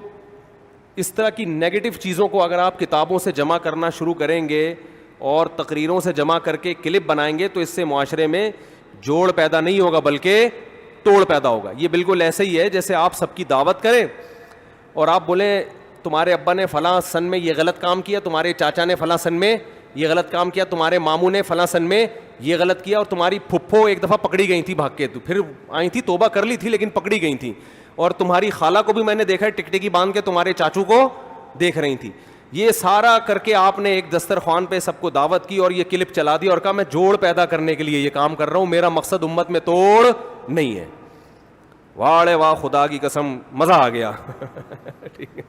Speaker 1: اس طرح کی نیگیٹو چیزوں کو اگر آپ کتابوں سے جمع کرنا شروع کریں گے اور تقریروں سے جمع کر کے کلپ بنائیں گے تو اس سے معاشرے میں جوڑ پیدا نہیں ہوگا بلکہ توڑ پیدا ہوگا. یہ بالکل ایسے ہی ہے جیسے آپ سب کی دعوت کریں اور آپ بولیں تمہارے ابا نے فلاں سن میں یہ غلط کام کیا, تمہارے چاچا نے فلاں سن میں یہ غلط کام کیا, تمہارے ماموں نے فلاں سن میں یہ غلط کیا, اور تمہاری پھپھو ایک دفعہ پکڑی گئی تھی بھاگ کے, تو پھر آئی تھی توبہ کر لی تھی لیکن پکڑی گئی تھی, اور تمہاری خالہ کو بھی میں نے دیکھا ہے ٹکٹکی باندھ کے تمہارے چاچو کو دیکھ رہی تھی. یہ سارا کر کے آپ نے ایک دسترخوان پہ سب کو دعوت کی اور یہ کلپ چلا دی اور کہا میں جوڑ پیدا کرنے کے لیے یہ کام کر رہا ہوں, میرا مقصد امت میں توڑ نہیں ہے. واڑے واہ خدا کی قسم مزہ آ گیا. ٹھیک ہے,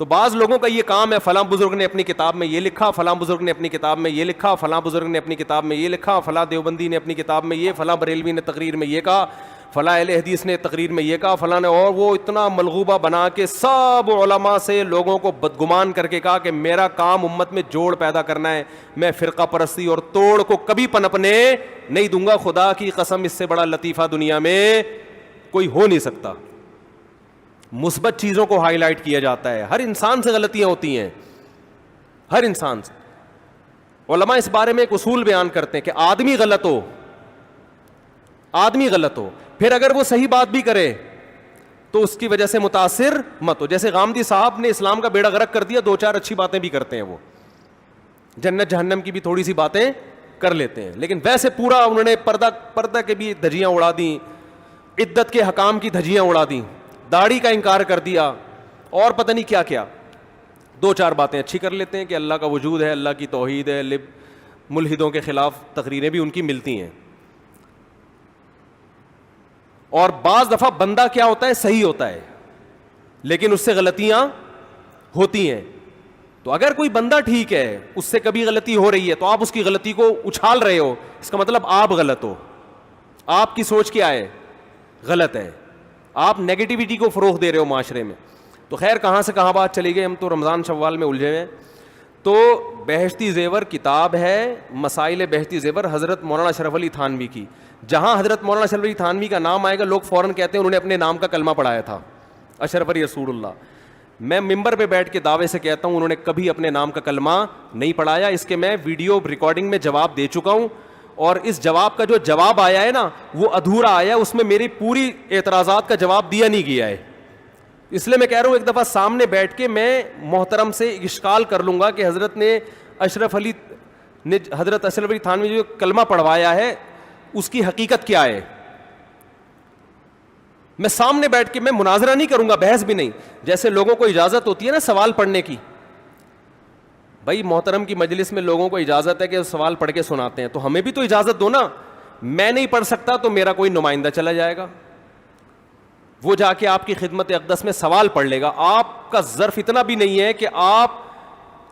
Speaker 1: تو بعض لوگوں کا یہ کام ہے, فلاں بزرگ نے اپنی کتاب میں یہ لکھا, فلاں بزرگ نے اپنی کتاب میں یہ لکھا, فلاں بزرگ نے اپنی کتاب میں یہ لکھا, فلاں دیوبندی نے اپنی کتاب میں یہ, فلاں بریلوی نے تقریر میں یہ کہا, فلاں اہل حدیث نے تقریر میں یہ کہا, فلاں نے, اور وہ اتنا ملغوبہ بنا کے سب علماء سے لوگوں کو بدگمان کر کے کہا کہ میرا کام امت میں جوڑ پیدا کرنا ہے, میں فرقہ پرستی اور توڑ کو کبھی پنپنے نہیں دوں گا. خدا کی قسم اس سے بڑا لطیفہ دنیا میں کوئی ہو نہیں سکتا. مثبت چیزوں کو ہائی لائٹ کیا جاتا ہے, ہر انسان سے غلطیاں ہوتی ہیں, ہر انسان سے. علماء اس بارے میں ایک اصول بیان کرتے ہیں کہ آدمی غلط ہو, آدمی غلط ہو, پھر اگر وہ صحیح بات بھی کرے تو اس کی وجہ سے متاثر مت ہو. جیسے غامدی صاحب نے اسلام کا بیڑا غرق کر دیا, دو چار اچھی باتیں بھی کرتے ہیں, وہ جنت جہنم کی بھی تھوڑی سی باتیں کر لیتے ہیں, لیکن ویسے پورا انہوں نے پردہ کے بھی دھجیاں اڑا دیں, عدت کے حکام کی دھجیاں اڑا دیں, داڑھی کا انکار کر دیا, اور پتہ نہیں کیا کیا. دو چار باتیں اچھی کر لیتے ہیں کہ اللہ کا وجود ہے, اللہ کی توحید ہے, ملحدوں کے خلاف تقریریں بھی ان کی ملتی ہیں. اور بعض دفعہ بندہ کیا ہوتا ہے, صحیح ہوتا ہے لیکن اس سے غلطیاں ہوتی ہیں. تو اگر کوئی بندہ ٹھیک ہے, اس سے کبھی غلطی ہو رہی ہے, تو آپ اس کی غلطی کو اچھال رہے ہو, اس کا مطلب آپ غلط ہو, آپ کی سوچ کیا ہے, غلط ہے, آپ نیگیٹیوٹی کو فروغ دے رہے ہو معاشرے میں. تو خیر کہاں سے کہاں بات چلی گئی, ہم تو رمضان شوال میں الجھے ہوئے. تو بہشتی زیور کتاب ہے, مسائل بہشتی زیور, حضرت مولانا اشرف علی تھانوی کی. جہاں حضرت مولانا اشرف علی تھانوی کا نام آئے گا لوگ فوراً کہتے ہیں انہوں نے اپنے نام کا کلمہ پڑھایا تھا, اشرف علی رسول اللہ. میں ممبر پہ بیٹھ کے دعوے سے کہتا ہوں انہوں نے کبھی اپنے نام کا کلمہ نہیں پڑھایا. اس کے میں ویڈیو ریکارڈنگ میں جواب دے چکا ہوں, اور اس جواب کا جو جواب آیا ہے نا وہ ادھورا آیا ہے, اس میں میری پوری اعتراضات کا جواب دیا نہیں گیا ہے. اس لیے میں کہہ رہا ہوں ایک دفعہ سامنے بیٹھ کے میں محترم سے اشکال کر لوں گا کہ حضرت نے حضرت اشرف علی تھانوی جو کلمہ پڑھوایا ہے اس کی حقیقت کیا ہے. میں سامنے بیٹھ کے میں مناظرہ نہیں کروں گا, بحث بھی نہیں. جیسے لوگوں کو اجازت ہوتی ہے نا سوال پڑھنے کی, بھائی محترم کی مجلس میں لوگوں کو اجازت ہے کہ سوال پڑھ کے سناتے ہیں, تو ہمیں بھی تو اجازت دو نا. میں نہیں پڑھ سکتا تو میرا کوئی نمائندہ چلا جائے گا, وہ جا کے آپ کی خدمت اقدس میں سوال پڑھ لے گا. آپ کا ظرف اتنا بھی نہیں ہے کہ آپ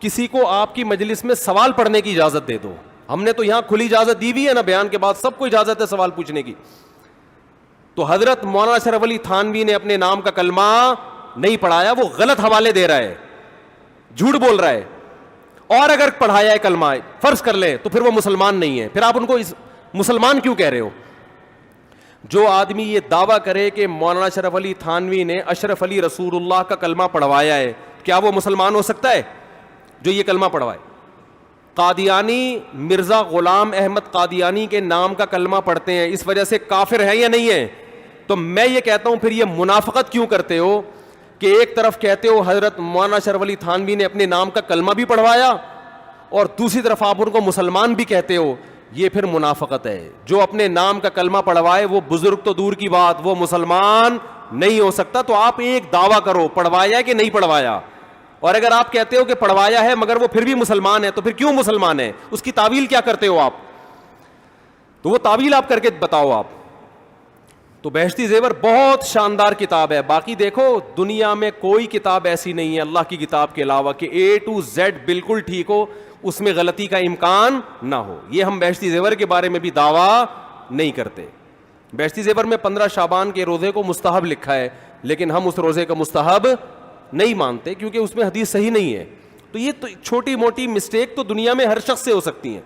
Speaker 1: کسی کو آپ کی مجلس میں سوال پڑھنے کی اجازت دے دو. ہم نے تو یہاں کھلی اجازت دی ہوئی ہے نا, بیان کے بعد سب کو اجازت ہے سوال پوچھنے کی. تو حضرت مولانا اشرف علی تھانوی نے اپنے نام کا کلمہ نہیں پڑھایا, وہ غلط حوالے دے رہا ہے, جھوٹ بول رہا ہے. اور اگر پڑھایا ہے کلمہ فرض کر لیں تو پھر وہ مسلمان نہیں ہے, پھر آپ ان کو مسلمان کیوں کہہ رہے ہو؟ جو آدمی یہ دعویٰ کرے کہ مولانا اشرف علی تھانوی نے اشرف علی رسول اللہ کا کلمہ پڑھوایا ہے, کیا وہ مسلمان ہو سکتا ہے جو یہ کلمہ پڑھوائے؟ قادیانی مرزا غلام احمد قادیانی کے نام کا کلمہ پڑھتے ہیں, اس وجہ سے کافر ہے یا نہیں ہے؟ تو میں یہ کہتا ہوں پھر یہ منافقت کیوں کرتے ہو کہ ایک طرف کہتے ہو حضرت مولانا اشرف علی تھانوی نے اپنے نام کا کلمہ بھی پڑھوایا اور دوسری طرف آپ ان کو مسلمان بھی کہتے ہو. یہ پھر منافقت ہے. جو اپنے نام کا کلمہ پڑھوائے وہ بزرگ تو دور کی بات, وہ مسلمان نہیں ہو سکتا. تو آپ ایک دعویٰ کرو پڑھوایا کہ نہیں پڑھوایا, اور اگر آپ کہتے ہو کہ پڑھوایا ہے مگر وہ پھر بھی مسلمان ہے تو پھر کیوں مسلمان ہے؟ اس کی تعویل کیا کرتے ہو آپ؟ تو وہ تعویل آپ کر کے بتاؤ آپ. تو بہشتی زیور بہت شاندار کتاب ہے. باقی دیکھو دنیا میں کوئی کتاب ایسی نہیں ہے اللہ کی کتاب کے علاوہ کہ A to Z بالکل ٹھیک ہو, اس میں غلطی کا امکان نہ ہو. یہ ہم بہشتی زیور کے بارے میں بھی دعویٰ نہیں کرتے. بہشتی زیور میں 15 شعبان کے روزے کو مستحب لکھا ہے, لیکن ہم اس روزے کا مستحب نہیں مانتے کیونکہ اس میں حدیث صحیح نہیں ہے. تو یہ تو چھوٹی موٹی مسٹیک تو دنیا میں ہر شخص سے ہو سکتی ہیں.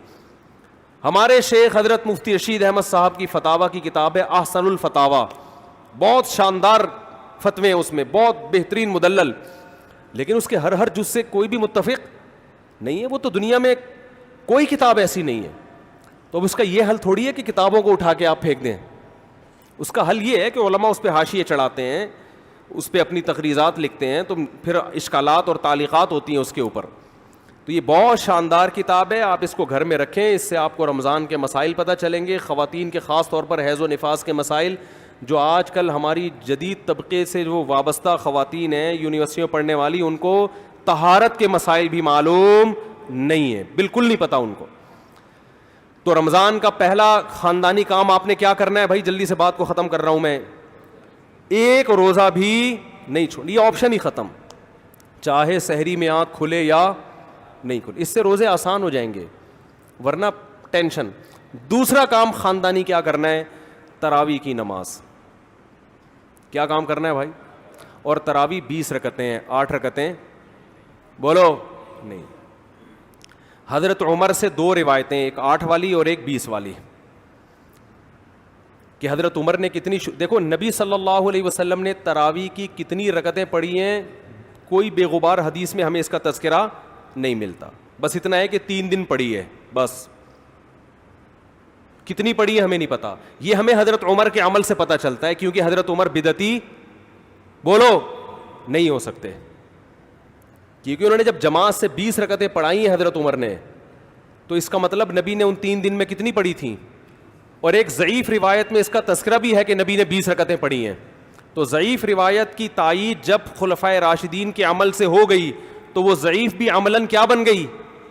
Speaker 1: ہمارے شیخ حضرت مفتی رشید احمد صاحب کی فتاوی کی کتاب ہے احسن الفتاوی, بہت شاندار فتوے ہیں اس میں, بہت بہترین مدلل, لیکن اس کے ہر جز سے کوئی بھی متفق نہیں ہے. وہ تو دنیا میں کوئی کتاب ایسی نہیں ہے. تو اب اس کا یہ حل تھوڑی ہے کہ کتابوں کو اٹھا کے آپ پھینک دیں. اس کا حل یہ ہے کہ علماء اس پہ حاشیے چڑھاتے ہیں, اس پہ اپنی تقریرات لکھتے ہیں, تو پھر اشکالات اور تعلیقات ہوتی ہیں اس کے اوپر. تو یہ بہت شاندار کتاب ہے, آپ اس کو گھر میں رکھیں, اس سے آپ کو رمضان کے مسائل پتہ چلیں گے, خواتین کے خاص طور پر حیض و نفاس کے مسائل, جو آج کل ہماری جدید طبقے سے جو وابستہ خواتین ہیں یونیورسٹیوں پڑھنے والی, ان کو طہارت کے مسائل بھی معلوم نہیں ہے, بالکل نہیں پتہ ان کو. تو رمضان کا پہلا خاندانی کام آپ نے کیا کرنا ہے بھائی؟ جلدی سے بات کو ختم کر رہا ہوں میں. ایک روزہ بھی نہیں چھوڑ, یہ آپشن ہی ختم, چاہے سحری میں آنکھ کھلے یا نہیں کھلے. اس سے روزے آسان ہو جائیں گے, ورنہ ٹینشن. دوسرا کام خاندانی کیا کرنا ہے؟ تراویح کی نماز. کیا کام کرنا ہے بھائی؟ اور تراویح 20 رکعتیں ہیں, 8 رکعتیں بولو نہیں. حضرت عمر سے 2 روایتیں, ایک 8 والی اور ایک 20 والی, کہ حضرت عمر نے کتنی دیکھو نبی صلی اللہ علیہ وسلم نے تراویح کی کتنی رکعتیں پڑھی ہیں, کوئی بے غبار حدیث میں ہمیں اس کا تذکرہ نہیں ملتا. بس اتنا ہے کہ 3 دن پڑھی ہے, بس. کتنی پڑھی ہے ہمیں نہیں پتا. یہ ہمیں حضرت عمر کے عمل سے پتہ چلتا ہے, کیونکہ حضرت عمر بدعتی بولو نہیں ہو سکتے, کیونکہ انہوں نے جب جماعت سے 20 رکعتیں پڑھائی ہیں حضرت عمر نے, تو اس کا مطلب نبی نے ان 3 دن میں کتنی پڑھی تھیں. اور ایک ضعیف روایت میں اس کا تذکرہ بھی ہے کہ نبی نے 20 رکعتیں پڑھی ہیں. تو ضعیف روایت کی تائید جب خلفائے راشدین کے عمل سے ہو گئی تو وہ ضعیف بھی عملاً کیا بن گئی؟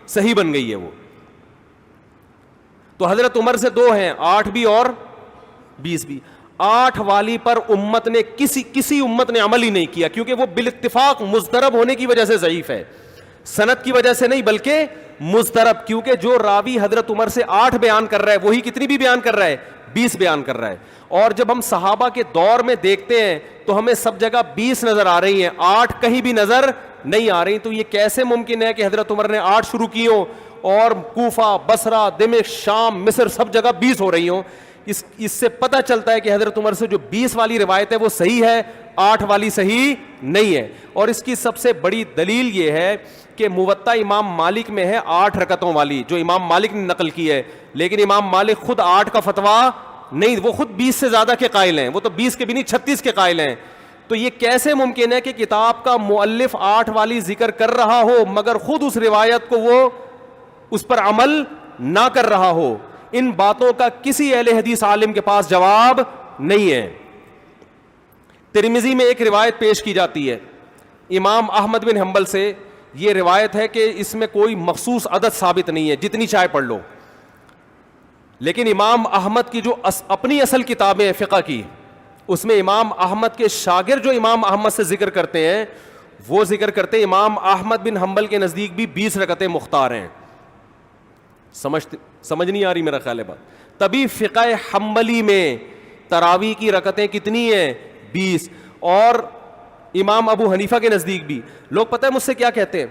Speaker 1: صحیح بن گئی ہے وہ. تو حضرت عمر سے 2 ہیں, 8 بھی اور 20 بھی. 8 والی پر امت نے کسی امت نے عمل ہی نہیں کیا, کیونکہ وہ بالاتفاق مضطرب ہونے کی وجہ سے ضعیف ہے, سند کی وجہ سے نہیں بلکہ مضطرب. کیونکہ جو راوی حضرت عمر سے 8 بیان کر رہا ہے وہی کتنی بھی بیان کر رہا ہے؟ 20 بیان کر رہا ہے. اور جب ہم صحابہ کے دور میں دیکھتے ہیں تو ہمیں سب جگہ 20 نظر آ رہی ہیں, 8 کہیں بھی نظر نہیں آ رہی. تو یہ کیسے ممکن ہے کہ حضرت عمر نے 8 شروع کی ہوں اور کوفہ, بصرہ, دمشق, شام, مصر سب جگہ 20 ہو رہی ہوں؟ اس سے پتہ چلتا ہے کہ حضرت عمر سے جو 20 والی روایت ہے وہ صحیح ہے, 8 والی صحیح نہیں ہے. اور اس کی سب سے بڑی دلیل یہ ہے کہ موطا امام مالک میں ہے 8 رکعتوں والی, جو امام مالک نے نقل کی ہے, لیکن امام مالک خود 8 کا فتویٰ نہیں, وہ خود 20 سے زیادہ کے قائل ہیں, وہ تو 20 کے بھی نہیں 36 کے قائل ہیں. تو یہ کیسے ممکن ہے کہ کتاب کا مؤلف 8 والی ذکر کر رہا ہو مگر خود اس روایت کو وہ اس پر عمل نہ کر رہا ہو؟ ان باتوں کا کسی اہل حدیث عالم کے پاس جواب نہیں ہے. ترمذی میں ایک روایت پیش کی جاتی ہے امام احمد بن حنبل سے. یہ روایت ہے کہ اس میں کوئی مخصوص عدد ثابت نہیں ہے, جتنی چاہے پڑھ لو, لیکن امام احمد کی جو اپنی اصل کتابیں ہیں فقہ کی, اس میں امام احمد کے شاگرد جو امام احمد سے ذکر کرتے ہیں وہ ذکر کرتے ہیں امام احمد بن حنبل کے نزدیک بھی 20 رکعتیں مختار ہیں. سمجھ نہیں آ رہی میرا خیال ہے بات. تبھی فقہ حنبلی میں تراویح کی رکعتیں کتنی ہیں؟ 20. اور امام ابو حنیفہ کے نزدیک بھی. لوگ پتہ ہے مجھ سے کیا کہتے ہیں,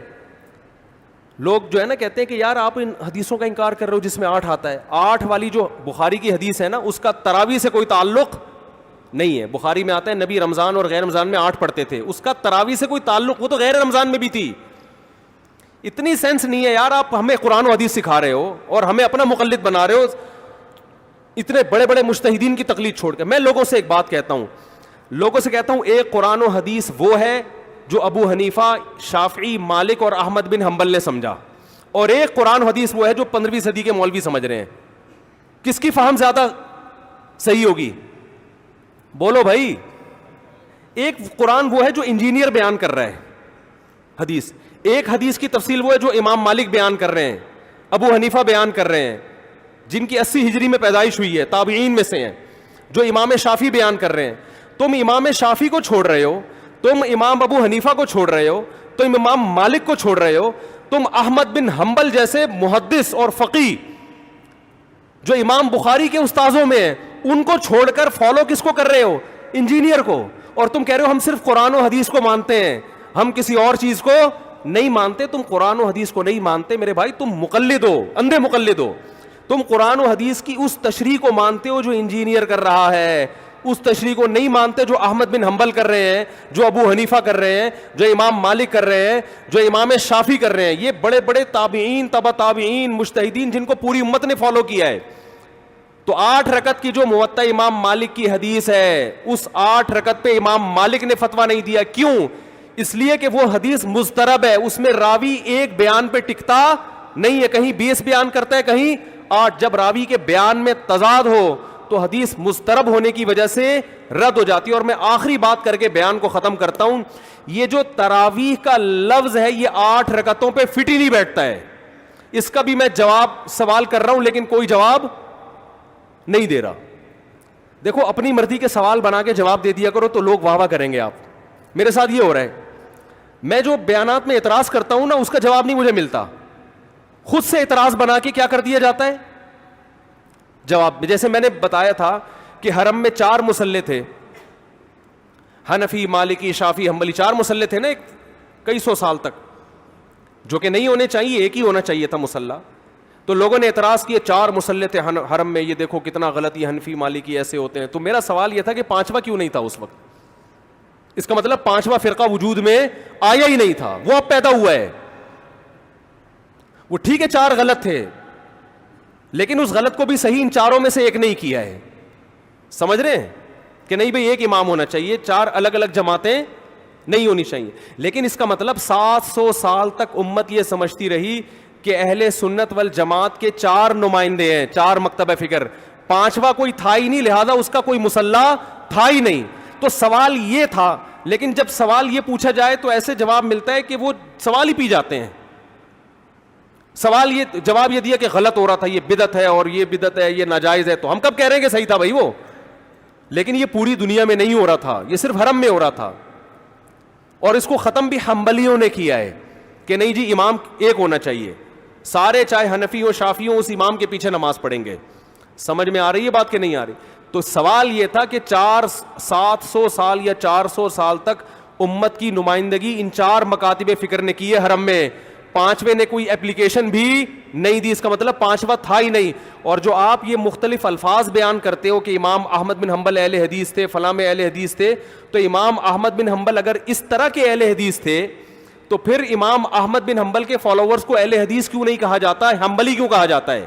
Speaker 1: لوگ جو ہے نا کہتے ہیں کہ یار آپ ان حدیثوں کا انکار کر رہے ہو جس میں 8 آتا ہے. 8 والی جو بخاری کی حدیث ہے نا اس کا تراویح سے کوئی تعلق نہیں ہے. بخاری میں آتا ہے نبی رمضان اور غیر رمضان میں 8 پڑھتے تھے, اس کا تراویح سے کوئی تعلق, وہ تو غیر رمضان میں بھی تھی. اتنی سینس نہیں ہے یار, آپ ہمیں قرآن و حدیث سکھا رہے ہو اور ہمیں اپنا مقلد بنا رہے ہو اتنے بڑے بڑے مجتہدین کی تقلید چھوڑ کے. میں لوگوں سے ایک بات کہتا ہوں, ایک قرآن و حدیث وہ ہے جو ابو حنیفہ, شافعی, مالک اور احمد بن حنبل نے سمجھا, اور ایک قرآن و حدیث وہ ہے جو 15ویں صدی کے مولوی سمجھ رہے ہیں. کس کی فہم زیادہ صحیح ہوگی؟ بولو بھائی. ایک قرآن وہ ہے جو انجینئر بیان کر رہا ہے حدیث, ایک حدیث کی تفصیل وہ ہے جو امام مالک بیان کر رہے ہیں, ابو حنیفہ بیان کر رہے ہیں جن کی 80 ہجری میں پیدائش ہوئی ہے, تابعین میں سے ہیں, جو امام شافعی بیان کر رہے ہیں. تم امام شافعی کو چھوڑ رہے ہو, تم امام ابو حنیفہ کو چھوڑ رہے ہو, تم امام مالک کو چھوڑ رہے ہو, تم احمد بن حنبل جیسے محدث اور فقی جو امام بخاری کے استاذوں میں ہیں ان کو چھوڑ کر فالو کس کو کر رہے ہو؟ انجینئر کو. اور تم کہہ رہے ہو ہم صرف قرآن و حدیث کو مانتے ہیں, ہم کسی اور چیز کو نہیں مانتے. تم قرآن و حدیث کو نہیں مانتے میرے بھائی, تم مقلد ہو, اندھے مقلد ہو. تم قرآن و حدیث کی اس تشریح کو مانتے ہو جو انجینئر کر رہا ہے, اس تشریح کو نہیں مانتے جو احمد بن حنبل کر رہے ہیں, جو ابو حنیفہ کر رہے ہیں, جو امام مالک کر رہے ہیں, جو امام شافعی کر رہے ہیں. یہ بڑے بڑے تابعین, تبع تابعین, مجتہدین جن کو پوری امت نے فالو کیا ہے. تو 8 رکعت کی جو موطا امام مالک کی حدیث ہے, اس 8 رکعت پہ امام مالک نے فتویٰ نہیں دیا. کیوں؟ اس لیے کہ وہ حدیث مضطرب ہے, اس میں راوی ایک بیان پہ ٹکتا نہیں ہے, کہیں 20 بیان کرتا ہے, کہیں 8. جب راوی کے بیان میں تضاد ہو تو حدیث مضطرب ہونے کی وجہ سے رد ہو جاتی ہے. اور میں آخری بات کر کے بیان کو ختم کرتا ہوں, یہ جو تراویح کا لفظ ہے یہ 8 رکعتوں پہ فٹ ہی نہیں بیٹھتا ہے. اس کا بھی میں جواب سوال کر رہا ہوں لیکن کوئی جواب نہیں دے رہا. دیکھو اپنی مرضی کے سوال بنا کے جواب دے دیا کرو تو لوگ واہ واہ کریں گے. آپ میرے ساتھ یہ ہو رہا ہے, میں جو بیانات میں اعتراض کرتا ہوں نا اس کا جواب نہیں مجھے ملتا, خود سے اعتراض بنا کے کیا کر دیا جاتا ہے جواب. جیسے میں نے بتایا تھا کہ حرم میں 4 مصلے تھے, حنفی, مالکی, شافعی, حنبلی, 4 مصلے تھے نا کئی سو سال تک, جو کہ نہیں ہونے چاہیے, ایک ہی ہونا چاہیے تھا مصلی. تو لوگوں نے اعتراض کیے 4 مصلے تھے حرم میں, یہ دیکھو کتنا غلط, یہ حنفی مالکی ایسے ہوتے ہیں. تو میرا سوال یہ تھا کہ 5واں کیوں نہیں تھا اس وقت؟ اس کا مطلب 5واں فرقہ وجود میں آیا ہی نہیں تھا, وہ اب پیدا ہوا ہے. وہ ٹھیک ہے 4 غلط تھے لیکن اس غلط کو بھی صحیح ان 4 میں سے ایک نہیں کیا ہے. سمجھ رہے ہیں کہ نہیں بھئی ایک امام ہونا چاہیے, 4 الگ الگ جماعتیں نہیں ہونی چاہیے. لیکن اس کا مطلب 700 سال تک امت یہ سمجھتی رہی کہ اہل سنت والجماعت کے 4 نمائندے ہیں, 4 مکتب فکر, 5واں کوئی تھا ہی نہیں, لہذا اس کا کوئی مصلی تھا ہی نہیں. تو سوال یہ تھا, لیکن جب سوال یہ پوچھا جائے تو ایسے جواب ملتا ہے کہ وہ سوال ہی پی جاتے ہیں. سوال یہ جواب یہ دیا کہ غلط ہو رہا تھا, یہ بدعت ہے, اور یہ بدعت ہے, یہ ناجائز ہے. تو ہم کب کہہ رہے ہیں کہ صحیح تھا بھائی وہ, لیکن یہ پوری دنیا میں نہیں ہو رہا تھا, یہ صرف حرم میں ہو رہا تھا. اور اس کو ختم بھی حنبلیوں نے کیا ہے کہ نہیں جی امام ایک ہونا چاہیے, سارے چاہے حنفی ہو شافعی ہو اس امام کے پیچھے نماز پڑھیں گے. سمجھ میں آ رہی ہے بات کہ نہیں آ رہی؟ تو سوال یہ تھا کہ 700 سال یا 400 سال تک امت کی نمائندگی ان 4 مکاتب فکر نے کی ہے حرم میں, 5ویں نے کوئی اپلیکیشن بھی نہیں دی. اس کا مطلب 5واں تھا ہی نہیں. اور جو آپ یہ مختلف الفاظ بیان کرتے ہو کہ امام احمد بن حنبل اہل حدیث تھے, فلاں میں اہل حدیث تھے, تو امام احمد بن حنبل اگر اس طرح کے اہل حدیث تھے تو پھر امام احمد بن حنبل کے فالوورز کو اہل حدیث کیوں نہیں کہا جاتا ہے, حنبلی کیوں کہا جاتا ہے؟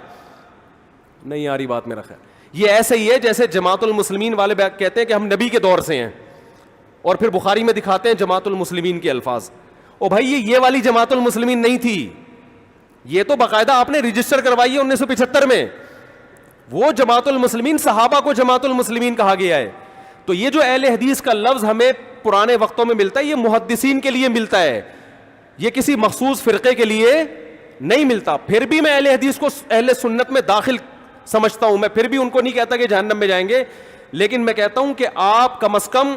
Speaker 1: نہیں آ رہی بات میرا خیال. یہ ایسے ہی ہے جیسے جماعت المسلمین والے کہتے ہیں کہ ہم نبی کے دور سے ہیں. اور پھر بخاری میں دکھاتے ہیں جماعت المسلمین کے الفاظ. او بھائی یہ والی جماعت المسلمین نہیں تھی, یہ تو باقاعدہ آپ نے رجسٹر کروائی ہے 1975 میں. وہ جماعت المسلمین صحابہ کو جماعت المسلمین کہا گیا ہے. تو یہ جو اہل حدیث کا لفظ ہمیں پرانے وقتوں میں ملتا ہے, یہ محدثین کے لیے ملتا ہے, یہ کسی مخصوص فرقے کے لیے نہیں ملتا. پھر بھی میں اہل حدیث کو اہل سنت میں داخل سمجھتا ہوں, میں پھر بھی ان کو نہیں کہتا کہ جہنم میں جائیں گے, لیکن میں کہتا ہوں کہ آپ کم از کم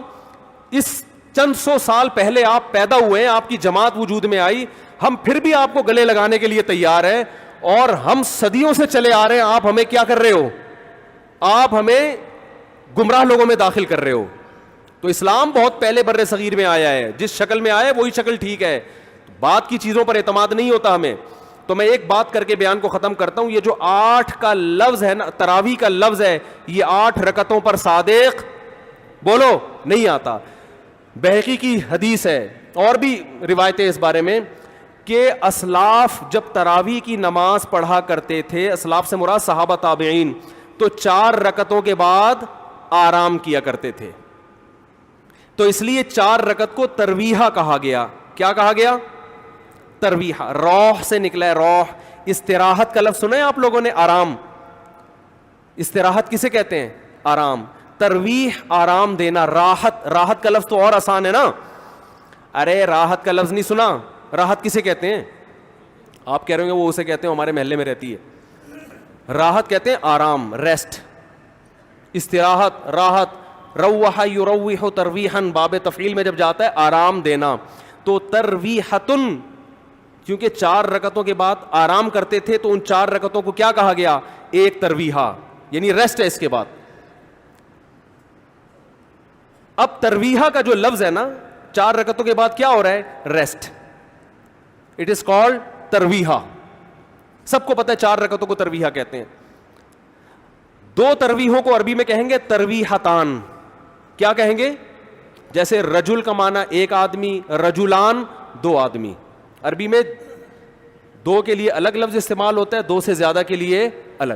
Speaker 1: اس چند سو سال پہلے آپ پیدا ہوئے ہیں, آپ کی جماعت وجود میں آئی, ہم پھر بھی آپ کو گلے لگانے کے لیے تیار ہیں, اور ہم صدیوں سے چلے آ رہے ہیں, آپ ہمیں کیا کر رہے ہو, آپ ہمیں گمراہ لوگوں میں داخل کر رہے ہو. تو اسلام بہت پہلے بر صغیر میں آیا ہے, جس شکل میں آیا ہے وہی شکل ٹھیک ہے, بات کی چیزوں پر اعتماد نہیں ہوتا ہمیں. تو میں ایک بات کر کے بیان کو ختم کرتا ہوں, یہ جو 8 کا لفظ ہے نا, تراویح کا لفظ ہے, یہ 8 رکعتوں پر صادق بولو نہیں آتا. بہقی کی حدیث ہے اور بھی روایتیں اس بارے میں کہ اسلاف جب تراویح کی نماز پڑھا کرتے تھے, اسلاف سے مراد صحابہ تابعین, تو 4 رکعتوں کے بعد آرام کیا کرتے تھے. تو اس لیے 4 رکعت کو ترویحہ کہا گیا. کیا کہا گیا؟ ترویحہ. روح سے نکلا ہے, روح. استراحت کا لفظ سنا ہے آپ لوگوں نے, آرام. استراحت کسے کہتے ہیں؟ آرام. ترویح آرام دینا. راحت, راحت کا لفظ تو اور آسان ہے نا. ارے راحت کا لفظ نہیں سنا؟ راحت کسے کہتے ہیں؟ آپ کہہ رہے ہوں گے وہ اسے کہتے ہیں ہمارے محلے میں رہتی ہے. راحت کہتے ہیں آرام, ریسٹ. استراحت, راحت. روح یروح ترویحا, باب تفعیل میں جب جاتا ہے آرام دینا. تو ترویحتن, کیونکہ 4 رکعتوں کے بعد آرام کرتے تھے, تو ان 4 رکعتوں کو کیا کہا گیا؟ ایک ترویحہ, یعنی ریسٹ ہے اس کے بعد. اب ترویحہ کا جو لفظ ہے نا, 4 رکعتوں کے بعد کیا ہو رہا ہے؟ ریسٹ. اٹ از کالڈ ترویحہ. سب کو پتہ ہے 4 رکعتوں کو ترویحہ کہتے ہیں. 2 ترویحوں کو عربی میں کہیں گے ترویحتان. کیا کہیں گے؟ جیسے رجل کا معنی ایک آدمی, رجلان 2 آدمی. عربی میں 2 کے لیے الگ لفظ استعمال ہوتا ہے, 2 سے زیادہ کے لیے الگ.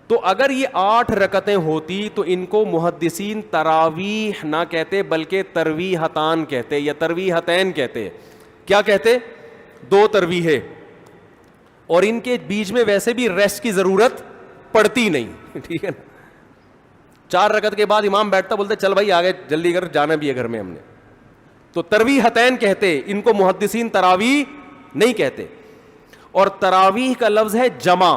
Speaker 1: تو اگر یہ 8 رکعتیں ہوتی تو ان کو محدثین تراویح نہ کہتے بلکہ ترویحتان کہتے یا ترویحتین کہتے. کیا کہتے؟ 2 ترویحیں. اور ان کے بیچ میں ویسے بھی ریسٹ کی ضرورت پڑتی نہیں, ٹھیک ہے نا. 4 رکعت کے بعد امام بیٹھتا, بولتے چل بھائی آگے جلدی کر, جانا بھی ہے گھر میں ہم نے. تو ترویحتین کہتے, ان کو محدثین تراویح نہیں کہتے. اور تراویح کا لفظ ہے جمع.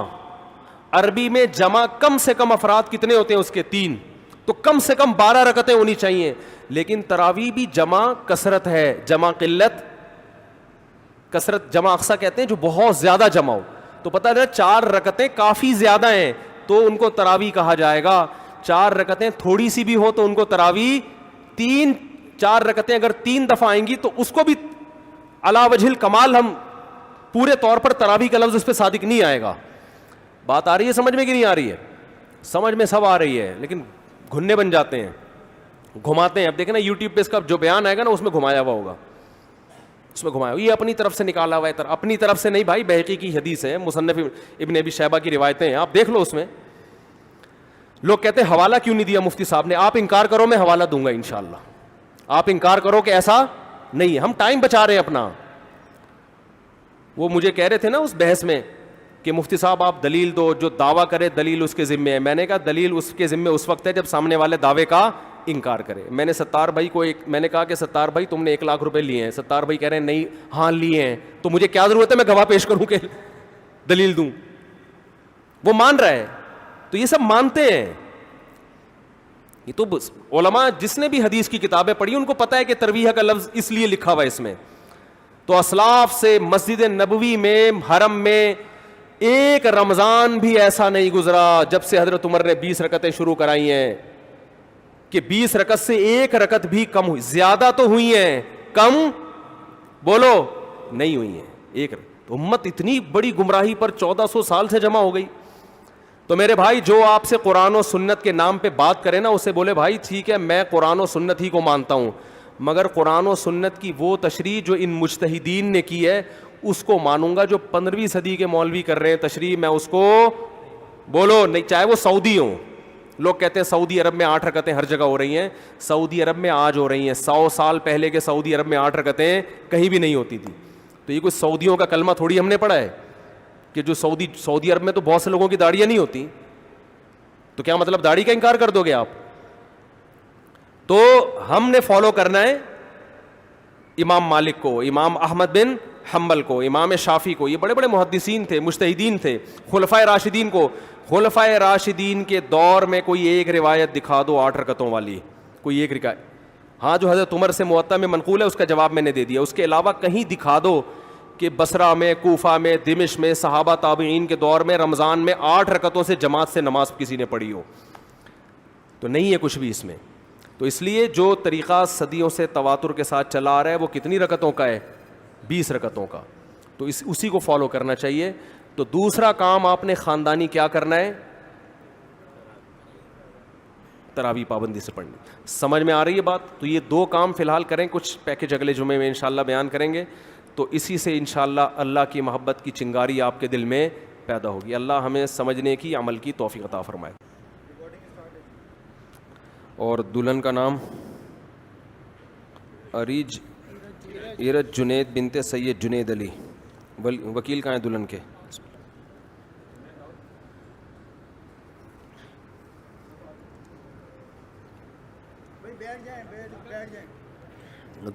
Speaker 1: عربی میں جمع کم سے کم افراد کتنے ہوتے ہیں اس کے؟ 3. تو کم سے کم 12 رکعتیں ہونی چاہیے. لیکن تراویح بھی جمع کثرت ہے, جمع قلت کثرت. جمع اقصا کہتے ہیں جو بہت زیادہ جمع ہو. تو پتہ ہے 4 رکعتیں کافی زیادہ ہیں تو ان کو تراویح کہا جائے گا. 4 رکعتیں تھوڑی سی بھی ہو تو ان کو تراویح. 4 رکعتیں اگر 3 دفعہ آئیں گی تو اس کو بھی علی وجہ الکمال ہم پورے طور پر تراویح کا لفظ اس پہ صادق نہیں آئے گا. بات آ رہی ہے سمجھ میں کہ نہیں آ رہی ہے؟ سمجھ میں سب آ رہی ہے, لیکن گھننے بن جاتے ہیں, گھماتے ہیں. اب دیکھیں نا یوٹیوب پہ اس کا جو بیان آئے گا نا اس میں گھمایا ہوا ہوگا, اس میں گھمایا, یہ اپنی طرف سے نکالا ہوا ہے. اپنی طرف سے نہیں بھائی, بہقی کی حدیث ہے, مصنف ابن ابی شیبہ کی روایتیں ہیں, آپ دیکھ لو. اس میں لوگ کہتے ہیں حوالہ کیوں نہیں دیا مفتی صاحب نے. آپ انکار کرو, میں حوالہ دوں گا انشاءاللہ. آپ انکار کرو کہ ایسا نہیں ہے, ہم ٹائم بچا رہے ہیں اپنا. وہ مجھے کہہ رہے تھے نا اس بحث میں کہ مفتی صاحب آپ دلیل دو, جو دعویٰ کرے دلیل اس کے ذمے ہے. میں نے کہا دلیل اس کے ذمے اس وقت ہے جب سامنے والے دعوے کا انکار کرے. میں نے ستار بھائی کو میں نے کہا کہ ستار بھائی تم نے 1 لاکھ روپے لیے ہیں. ستار بھائی کہہ رہے ہیں نہیں, ہاں لیے ہیں. تو مجھے کیا ضرورت ہے میں گواہ پیش کروں کہ دلیل دوں؟ وہ مان رہا ہے. تو یہ سب مانتے ہیں. یہ تو علماء جس نے بھی حدیث کی کتابیں پڑھی ان کو پتہ ہے کہ ترویحہ کا لفظ اس لیے لکھا ہوا ہے اس میں. تو اسلاف سے مسجد نبوی میں, حرم میں ایک رمضان بھی ایسا نہیں گزرا جب سے حضرت عمر نے 20 رکعتیں شروع کرائی ہیں کہ 20 رکعت سے 1 رکعت بھی کم ہوئی. زیادہ تو ہوئی ہیں, کم بولو نہیں ہوئی ہیں. 1 رکعت. امت اتنی بڑی گمراہی پر 1400 سال سے جمع ہو گئی. تو میرے بھائی جو آپ سے قرآن و سنت کے نام پہ بات کرے نا, اسے بولے بھائی ٹھیک ہے میں قرآن و سنت ہی کو مانتا ہوں, مگر قرآن و سنت کی وہ تشریح جو ان مجتہدین نے کی ہے اس کو مانوں گا. جو 15ویں صدی کے مولوی کر رہے ہیں تشریح, میں اس کو بولو نہیں, چاہے وہ سعودی ہوں, لوگ کہتے ہیں سعودی عرب میں 8 رکعتیں ہر جگہ ہو رہی ہیں. سعودی عرب میں آج ہو رہی ہیں, 100 سال پہلے کے سعودی عرب میں 8 رکعتیں کہیں بھی نہیں ہوتی تھی. تو یہ کوئی سعودیوں کا کلمہ تھوڑی ہم نے پڑھا ہے کہ جو سعودی عرب میں تو بہت سے لوگوں کی داڑیاں نہیں ہوتی, تو کیا مطلب داڑھی کا انکار کر دو گے آپ؟ تو ہم نے فالو کرنا ہے امام مالک کو, امام احمد بن حنبل کو, امام شافعی کو. یہ بڑے بڑے محدثین تھے, مجتہدین تھے. خلفائے راشدین کو, خلفائے راشدین کے دور میں کوئی ایک روایت دکھا دو 8 رکعتوں والی, کوئی ایک روایت. ہاں جو حضرت عمر سے موطا میں منقول ہے اس کا جواب میں نے دے دیا. اس کے علاوہ کہیں دکھا دو کہ بصرہ میں, کوفہ میں, دمشق میں, صحابہ تابعین کے دور میں رمضان میں 8 رکعتوں سے جماعت سے نماز کسی نے پڑھی ہو, تو نہیں ہے کچھ بھی اس میں. تو اس لیے جو طریقہ صدیوں سے تواتر کے ساتھ چلا آ رہا ہے وہ کتنی رکعتوں کا ہے؟ 20 رکعتوں کا. تو اسی کو فالو کرنا چاہیے. تو دوسرا کام آپ نے خاندانی کیا کرنا ہے؟ تراویح پابندی سے پڑھنی. سمجھ میں آ رہی ہے بات؟ تو یہ 2 کام فی الحال کریں, کچھ پیکج اگلے جمعے میں انشاءاللہ بیان کریں گے. تو اسی سے انشاءاللہ اللہ کی محبت کی چنگاری آپ کے دل میں پیدا ہوگی. اللہ ہمیں سمجھنے کی, عمل کی توفیق عطا فرمائے. اور دلہن کا نام ایرج جنید بنت سید جنید علی. وکیل کہاں ہیں دلہن کے؟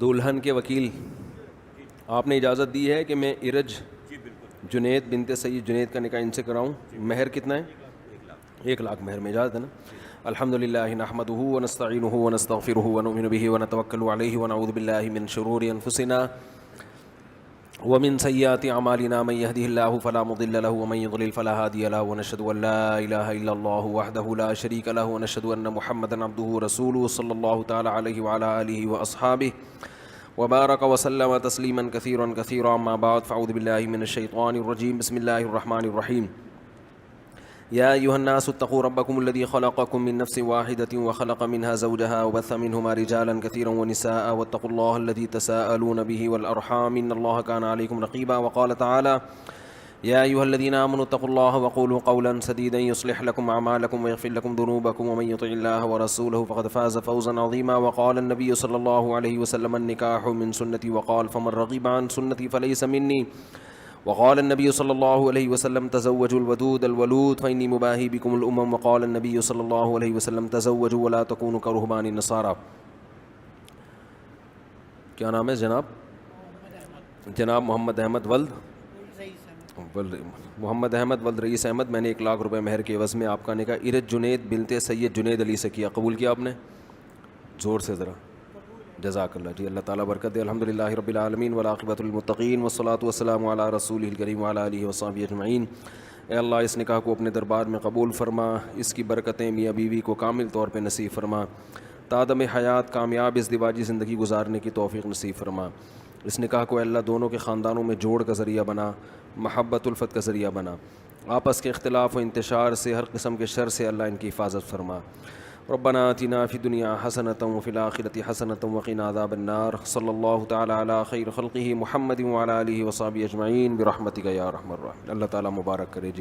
Speaker 1: دلہن کے وکیل, آپ نے اجازت دی ہے کہ میں ایرج جنید بنت سید جنید کا نکاح ان سے کراؤں. مہر کتنا ہے؟ 1 لاکھ مہر میں اجازت ہے نا؟ الحمدللہ نحمدہ ونستعینہ ونستغفرہ ونؤمن بہ ونتوکل علیہ ونعوذ باللہ من شرور انفسنا ومن سیئات اعمالنا من يهده الله فلا مضل له ومن يضلل فلا هادي له ونشهد ان لا اله الا الله وحده لا شريك له ونشهد ان محمدا عبده ورسوله صلى الله تعالى عليه وعلى اله واصحابه وبارك وسلم تسليما كثيرا كثيرا. اما بعد فاعوذ بالله من الشيطان الرجيم. بسم الله الرحمن الرحيم. يا أيها الناس اتقوا ربكم الذي خلقكم من نفس واحدة وخلق منها زوجها وبث منهما رجالا كثيرا ونساء واتقوا الله الذي تساءلون به والأرحام إن الله كان عليكم رقيبا. وقال تعالى يا أيها الذين آمنوا اتقوا الله وقولوا قولا سديدا يصلح لكم أعمالكم ويغفر لكم ذنوبكم ومن يطع الله ورسوله فقد فاز فوزا عظيما. وقال النبي صلى الله عليه وسلم النكاح من سنتي وقال فمن رغب عن سنتي فليس مني. وقال النبي صلى الله عليه وسلم تزوجوا الودود الولود فإني مباهي بكم الأمم. وقال النبي صلى الله عليه وسلم تزوجوا ولا تكونوا كرهبان النصارى. کیا نام ہے جناب؟ جناب محمد احمد ولد محمد احمد ولد رئیس احمد. میں نے 1 لاکھ روپے مہر کے عوض میں آپ کا نکاح ایرج جنید بنت سید جنید علی سے کیا. قبول کیا آپ نے؟ زور سے ذرا. جزاک اللہ جی, اللہ تعالیٰ برکت دے. الحمدللہ رب العالمین والعاقبۃ للمتقین والصلاۃ والسلام علی رسولہ الکریم وعلی آلہ وصحبہ اجمعین. اے اللہ اس نکاح کو اپنے دربار میں قبول فرما, اس کی برکتیں میاں بیوی کو کامل طور پہ نصیب فرما, تادم حیات کامیاب ازدواجی زندگی گزارنے کی توفیق نصیب فرما. اس نکاح کو اے اللہ دونوں کے خاندانوں میں جوڑ کا ذریعہ بنا, محبت الفت کا ذریعہ بنا. آپس کے اختلاف و انتشار سے, ہر قسم کے شر سے اللہ ان کی حفاظت فرما. ربنا آتنا فی الدنیا حسنۃ وفی الآخرۃ حسنۃ وقنا عذاب النار. صلی اللہ تعالی علی خیر خلقہ محمد وعلی آلہ وصحبہ اجمعین برحمتک یا ارحم الراحمین. اللہ تعالیٰ مبارک کرے جی.